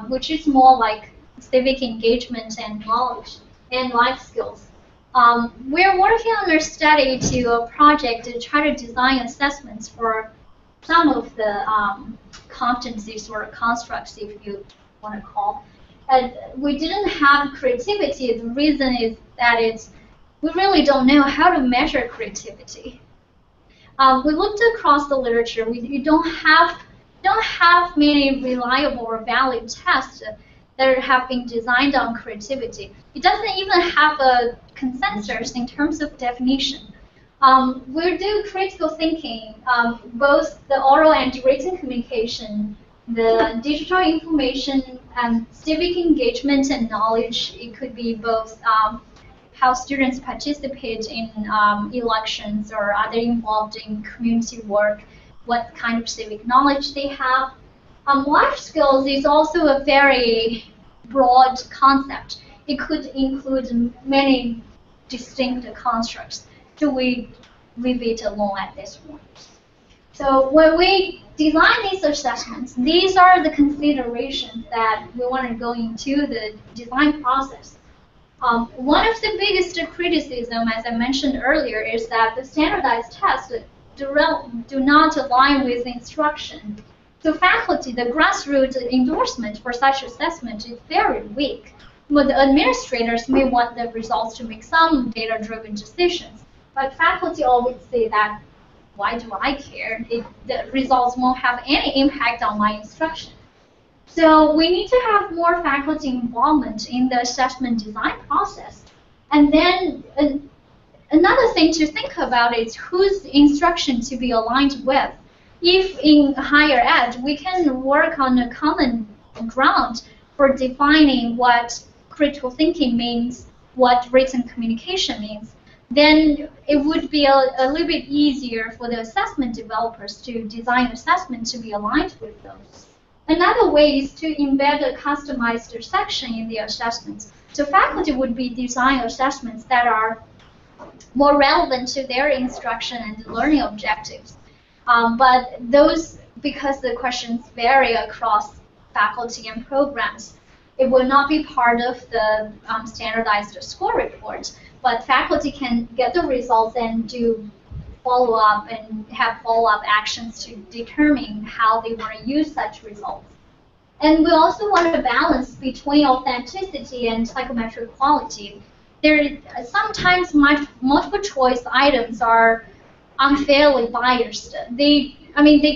B: which is more like civic engagement and knowledge and life skills. We're working on a study to a project to try to design assessments for some of the competencies or constructs, if you want to call. And we didn't have creativity. The reason is that we really don't know how to measure creativity. We looked across the literature. We don't have many reliable or valid tests that have been designed on creativity. It doesn't even have a consensus in terms of definition. We do critical thinking, both the oral and written communication, the digital information, and civic engagement and knowledge. It could be both how students participate in elections or are they involved in community work, what kind of civic knowledge they have. Life skills is also a very broad concept. It could include many distinct constructs. So we leave it alone at this point. So when we design these assessments, these are the considerations that we want to go into the design process. One of the biggest criticism, as I mentioned earlier, is that the standardized tests do not align with instruction. So faculty, the grassroots endorsement for such assessment is very weak. But the administrators may want the results to make some data-driven decisions. But faculty always say that, why do I care? The results won't have any impact on my instruction. So we need to have more faculty involvement in the assessment design process. And then another thing to think about is whose instruction to be aligned with. If in higher ed, we can work on a common ground for defining what critical thinking means, what written communication means, then it would be a little bit easier for the assessment developers to design assessments to be aligned with those. Another way is to embed a customized section in the assessments. So faculty would be designing assessments that are more relevant to their instruction and learning objectives. But those, because the questions vary across faculty and programs, it will not be part of the standardized score report. But faculty can get the results and do follow-up and have follow-up actions to determine how they want to use such results. And we also want to balance between authenticity and psychometric quality. Sometimes multiple choice items are unfairly biased. They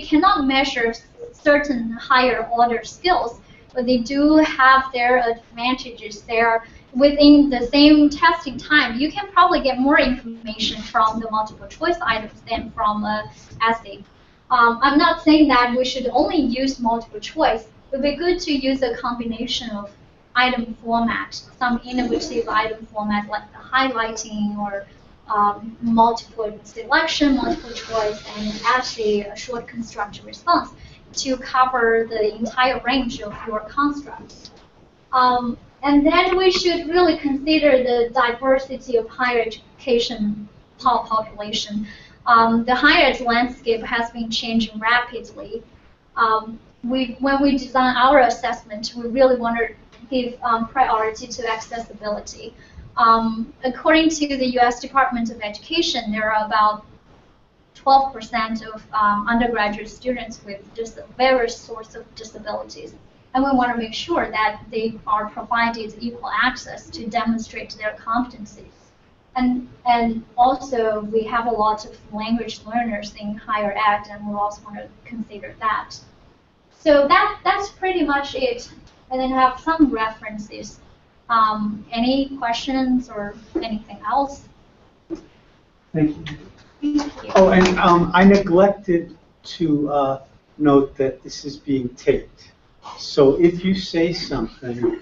B: cannot measure certain higher order skills, but they do have their advantages there. Within the same testing time, you can probably get more information from the multiple choice items than from an essay. I'm not saying that we should only use multiple choice. It would be good to use a combination of item format, some innovative item format like the highlighting or multiple selection, multiple choice, and essay, a short constructed response to cover the entire range of your constructs. And then we should really consider the diversity of higher education population. The higher ed landscape has been changing rapidly. When we design our assessment, we really want to give priority to accessibility. According to the U.S. Department of Education, there are about 12% of undergraduate students with various sorts of disabilities. And we want to make sure that they are provided equal access to demonstrate their competencies. And also, we have a lot of language learners in higher ed, and we also want to consider that. So that's pretty much it. And then I have some references. Any questions or anything else?
A: Thank you.
B: Thank you.
A: Oh, and I neglected to note that this is being taped. So if you say something,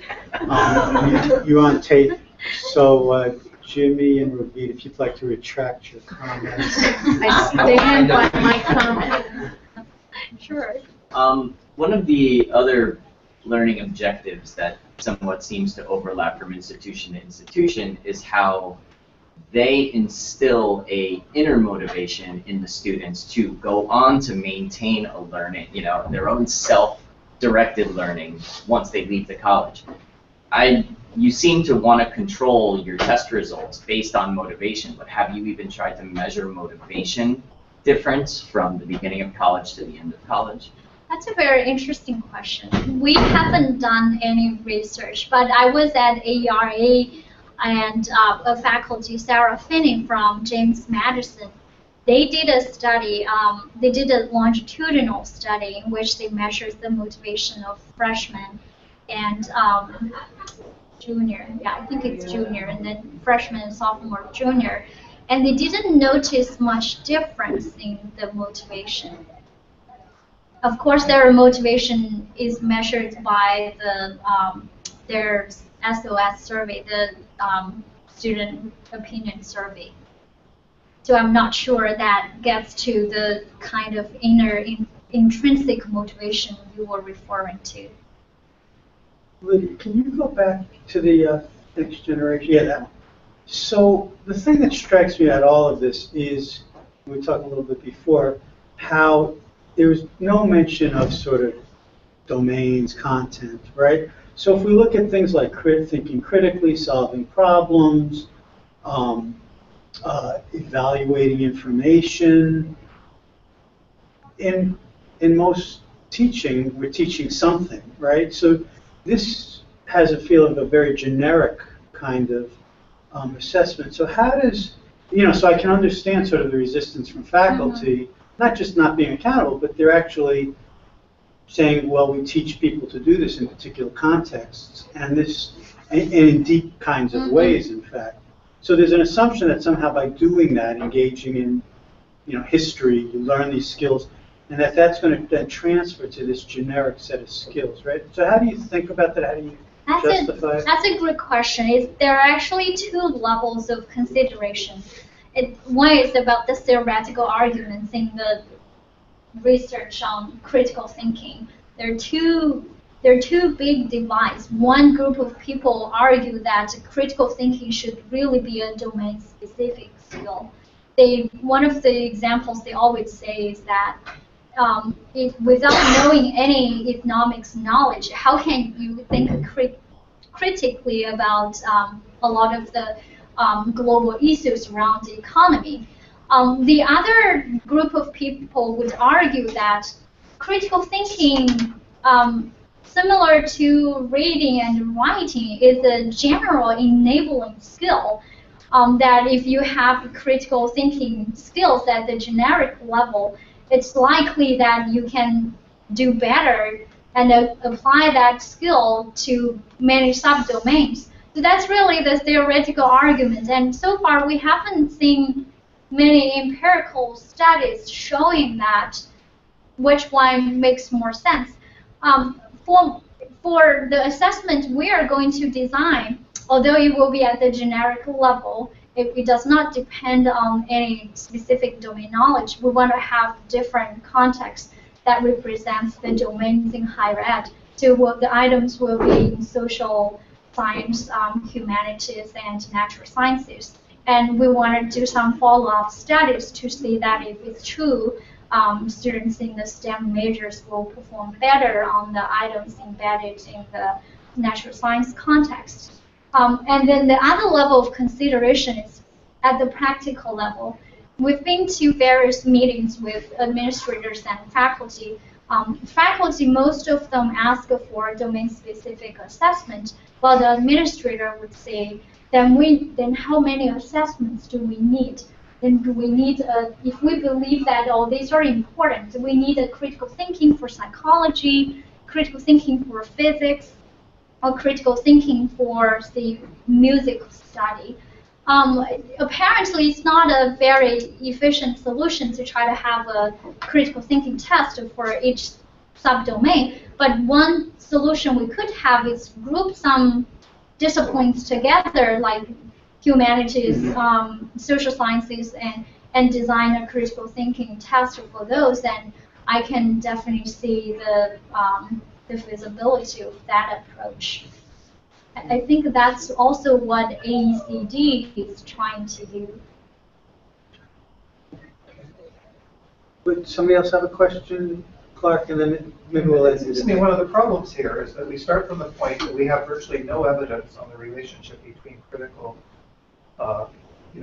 A: you're on tape. So Jimmy and Ravita, if you'd like to retract your comments.
C: I stand by my comment.
B: Sure.
E: One of the other learning objectives that somewhat seems to overlap from institution to institution is how they instill a inner motivation in the students to go on to maintain a learning, their own self-directed learning once they leave the college. You seem to want to control your test results based on motivation, but have you even tried to measure motivation difference from the beginning of college to the end of college?
B: That's a very interesting question. We haven't done any research, but I was at AERA and a faculty, Sarah Finney from James Madison. They did a study, they did a longitudinal study in which they measured the motivation of freshmen and junior, yeah, I think it's junior, and then freshman, sophomore, junior. And they didn't notice much difference in the motivation. Of course, their motivation is measured by their SOS survey, the student opinion survey. So I'm not sure that gets to the kind of inner intrinsic motivation you were referring to.
A: Lydia, can you go back to the next generation? Yeah, that one. So the thing that strikes me at all of this is, we talked a little bit before, how there was no mention of sort of domains, content, right? So if we look at things like thinking critically, solving problems, evaluating information, in most teaching, we're teaching something, right? So this has a feel of a very generic kind of assessment. So how does, so I can understand sort of the resistance from faculty, not just not being accountable, but they're actually saying, well, we teach people to do this in particular contexts, and in deep kinds of ways, in fact. So there's an assumption that somehow by doing that, engaging in, history, you learn these skills, and that's going to then transfer to this generic set of skills, right? So how do you think about that? How do you justify it?
B: That's a great question. There are actually two levels of consideration. One is about the theoretical arguments in the research on critical thinking. There are two big divides. One group of people argue that critical thinking should really be a domain-specific skill. One of the examples they always say is that without knowing any economics knowledge, how can you think critically about a lot of the global issues around the economy? The other group of people would argue that critical thinking, similar to reading and writing, is a general enabling skill. That if you have critical thinking skills at the generic level, it's likely that you can do better and apply that skill to many subdomains. So that's really the theoretical argument. And so far, we haven't seen many empirical studies showing that which one makes more sense. For the assessment we are going to design, although it will be at the generic level, it does not depend on any specific domain knowledge. We want to have different contexts that represents the domains in higher ed. So the items will be in social science, humanities, and natural sciences. And we want to do some follow-up studies to see that if it's true, students in the STEM majors will perform better on the items embedded in the natural science context. And then the other level of consideration is at the practical level. We've been to various meetings with administrators and faculty. Faculty, most of them ask for domain-specific assessment, while the administrator would say, then how many assessments do we need? Then do we need, if we believe that all these are important, we need a critical thinking for psychology, critical thinking for physics, or critical thinking for, say, music study. Apparently, it's not a very efficient solution to try to have a critical thinking test for each subdomain. But one solution we could have is group some disciplines together, like humanities, social sciences, and design a critical thinking test for those. And I can definitely see the feasibility of that approach. I think that's also what AECD is trying to do.
A: Would somebody else have a question, Clark, and then maybe we'll
F: It
A: end
F: seems
A: it.
F: to me one of the problems here is that we start from the point that we have virtually no evidence on the relationship between critical,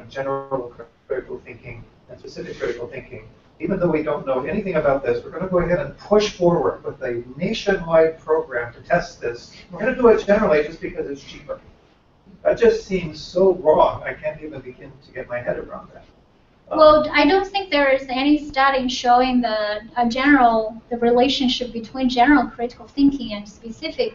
F: general critical thinking and specific critical thinking. Even though we don't know anything about this, we're going to go ahead and push forward with a nationwide program to test this. We're going to do it generally just because it's cheaper. That just seems so wrong. I can't even begin to get my head around that.
B: Well, I don't think there is any study showing the relationship between general critical thinking and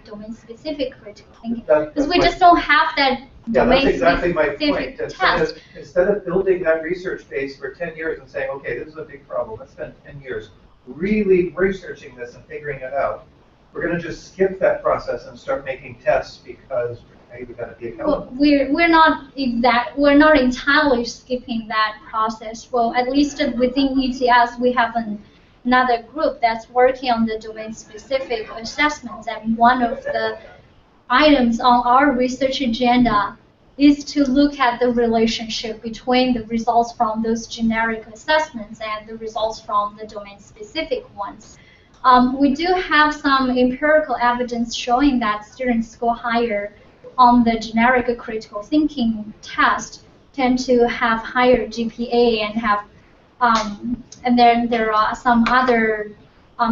B: domain-specific critical thinking, because we just don't have that
F: that's exactly my point.
B: test.
F: Instead of building that research base for 10 years and saying, okay, this is a big problem, let's spend 10 years really researching this and figuring it out, we're going to just skip that process and start making tests because we've got to be accountable.
B: Well, we're not entirely skipping that process. Well, at least within ETS, we have another group that's working on the domain-specific assessments, and one of the items on our research agenda is to look at the relationship between the results from those generic assessments and the results from the domain-specific ones. We do have some empirical evidence showing that students score higher on the generic critical thinking test tend to have higher GPA and have, and then there are some other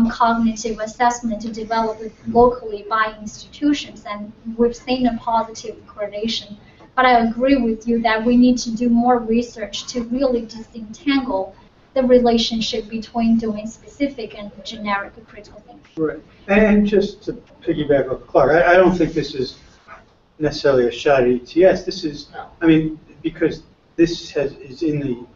B: cognitive assessment developed locally by institutions, and we've seen a positive correlation. But I agree with you that we need to do more research to really disentangle the relationship between domain-specific and generic critical thinking.
A: Right. And just to piggyback off Clark, I don't think this is necessarily a shot at ETS. This is, I mean, because this is in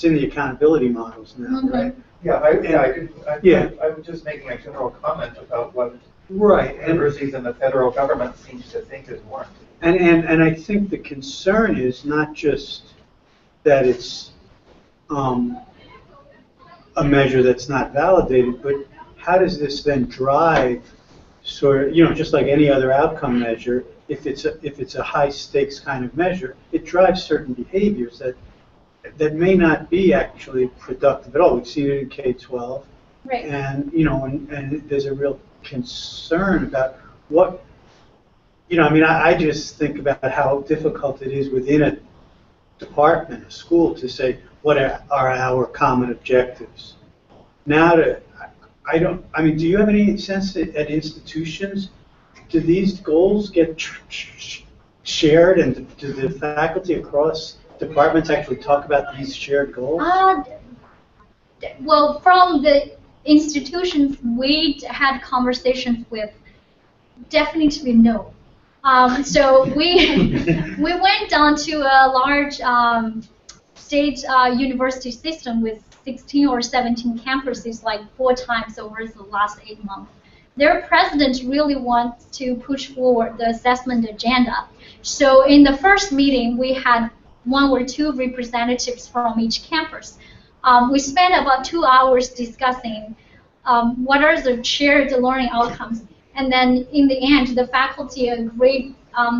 A: the accountability models now, right?
F: Yeah, I was just making a general comment about what universities and the federal government seems to think is warranted.
A: And I think the concern is not just that it's a measure that's not validated, but how does this then drive sort of, just like any other outcome measure, if it's a high stakes kind of measure, it drives certain behaviors that may not be actually productive at all. We've seen it in K-12,
B: right.
A: And and there's a real concern about what, I just think about how difficult it is within a department, a school, to say what are our common objectives. Now, do you have any sense that at institutions, do these goals get shared, and do the faculty across departments actually talk about these shared goals?
B: Well, from the institutions we had conversations with, definitely no. So we went down to a large state university system with 16 or 17 campuses, like 4 times over the last 8 months. Their president really wants to push forward the assessment agenda. So in the first meeting, we had 1 or 2 representatives from each campus. We spent about 2 hours discussing what are the shared learning outcomes. And then in the end, the faculty agreed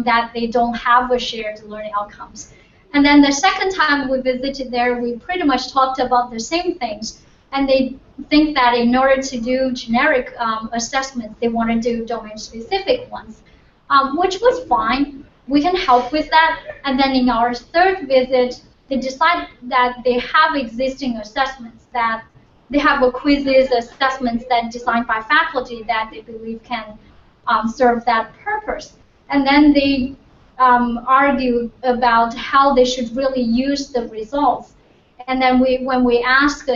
B: that they don't have a shared learning outcomes. And then the second time we visited there, we pretty much talked about the same things. And they think that in order to do generic assessments, they want to do domain-specific ones, which was fine. We can help with that. And then in our third visit, they decide that they have existing assessments, that they have a quizzes, assessments that designed by faculty that they believe can serve that purpose. And then they argue about how they should really use the results. And then when we ask,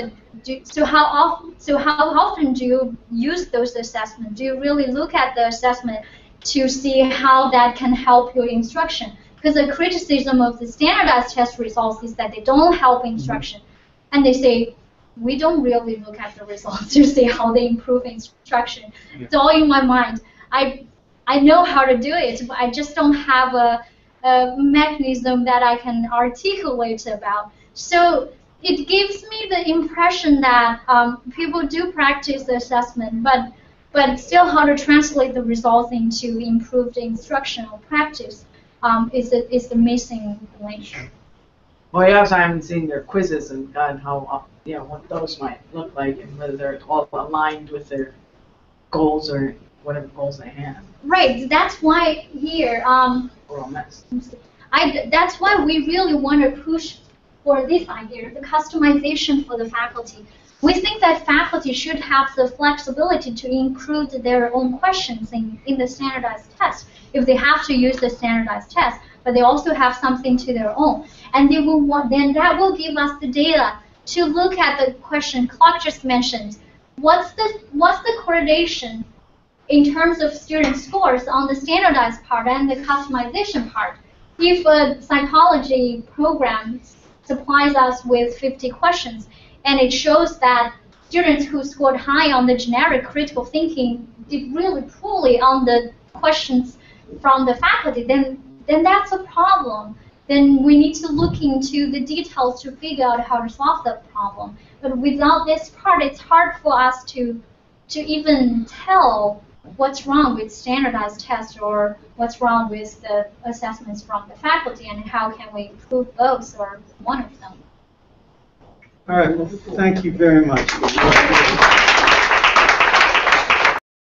B: so how often do you use those assessments? Do you really look at the assessment to see how that can help your instruction? Because the criticism of the standardized test results is that they don't help instruction. And they say, we don't really look at the results to see how they improve instruction. Yeah. It's all in my mind. I know how to do it, but I just don't have a mechanism that I can articulate about. So it gives me the impression that people do practice assessment, but but still how to translate the results into improved instructional practice is the missing link.
C: Well, I also haven't seen their quizzes and how, what those might look like and whether they're all aligned with their goals or whatever goals they have.
B: Right, that's why here,
C: We're all messed.
B: that's why we really want to push for this idea, the customization for the faculty. We think that faculty should have the flexibility to include their own questions in the standardized test if they have to use the standardized test, but they also have something to their own. And they will then that will give us the data to look at the question Clark just mentioned. What's the correlation in terms of student scores on the standardized part and the customization part? If a psychology program supplies us with 50 questions, and it shows that students who scored high on the generic critical thinking did really poorly on the questions from the faculty, then that's a problem. Then we need to look into the details to figure out how to solve the problem. But without this part, it's hard for us to even tell what's wrong with standardized tests or what's wrong with the assessments from the faculty and how can we improve those or one of them.
A: All right, well, thank you very much.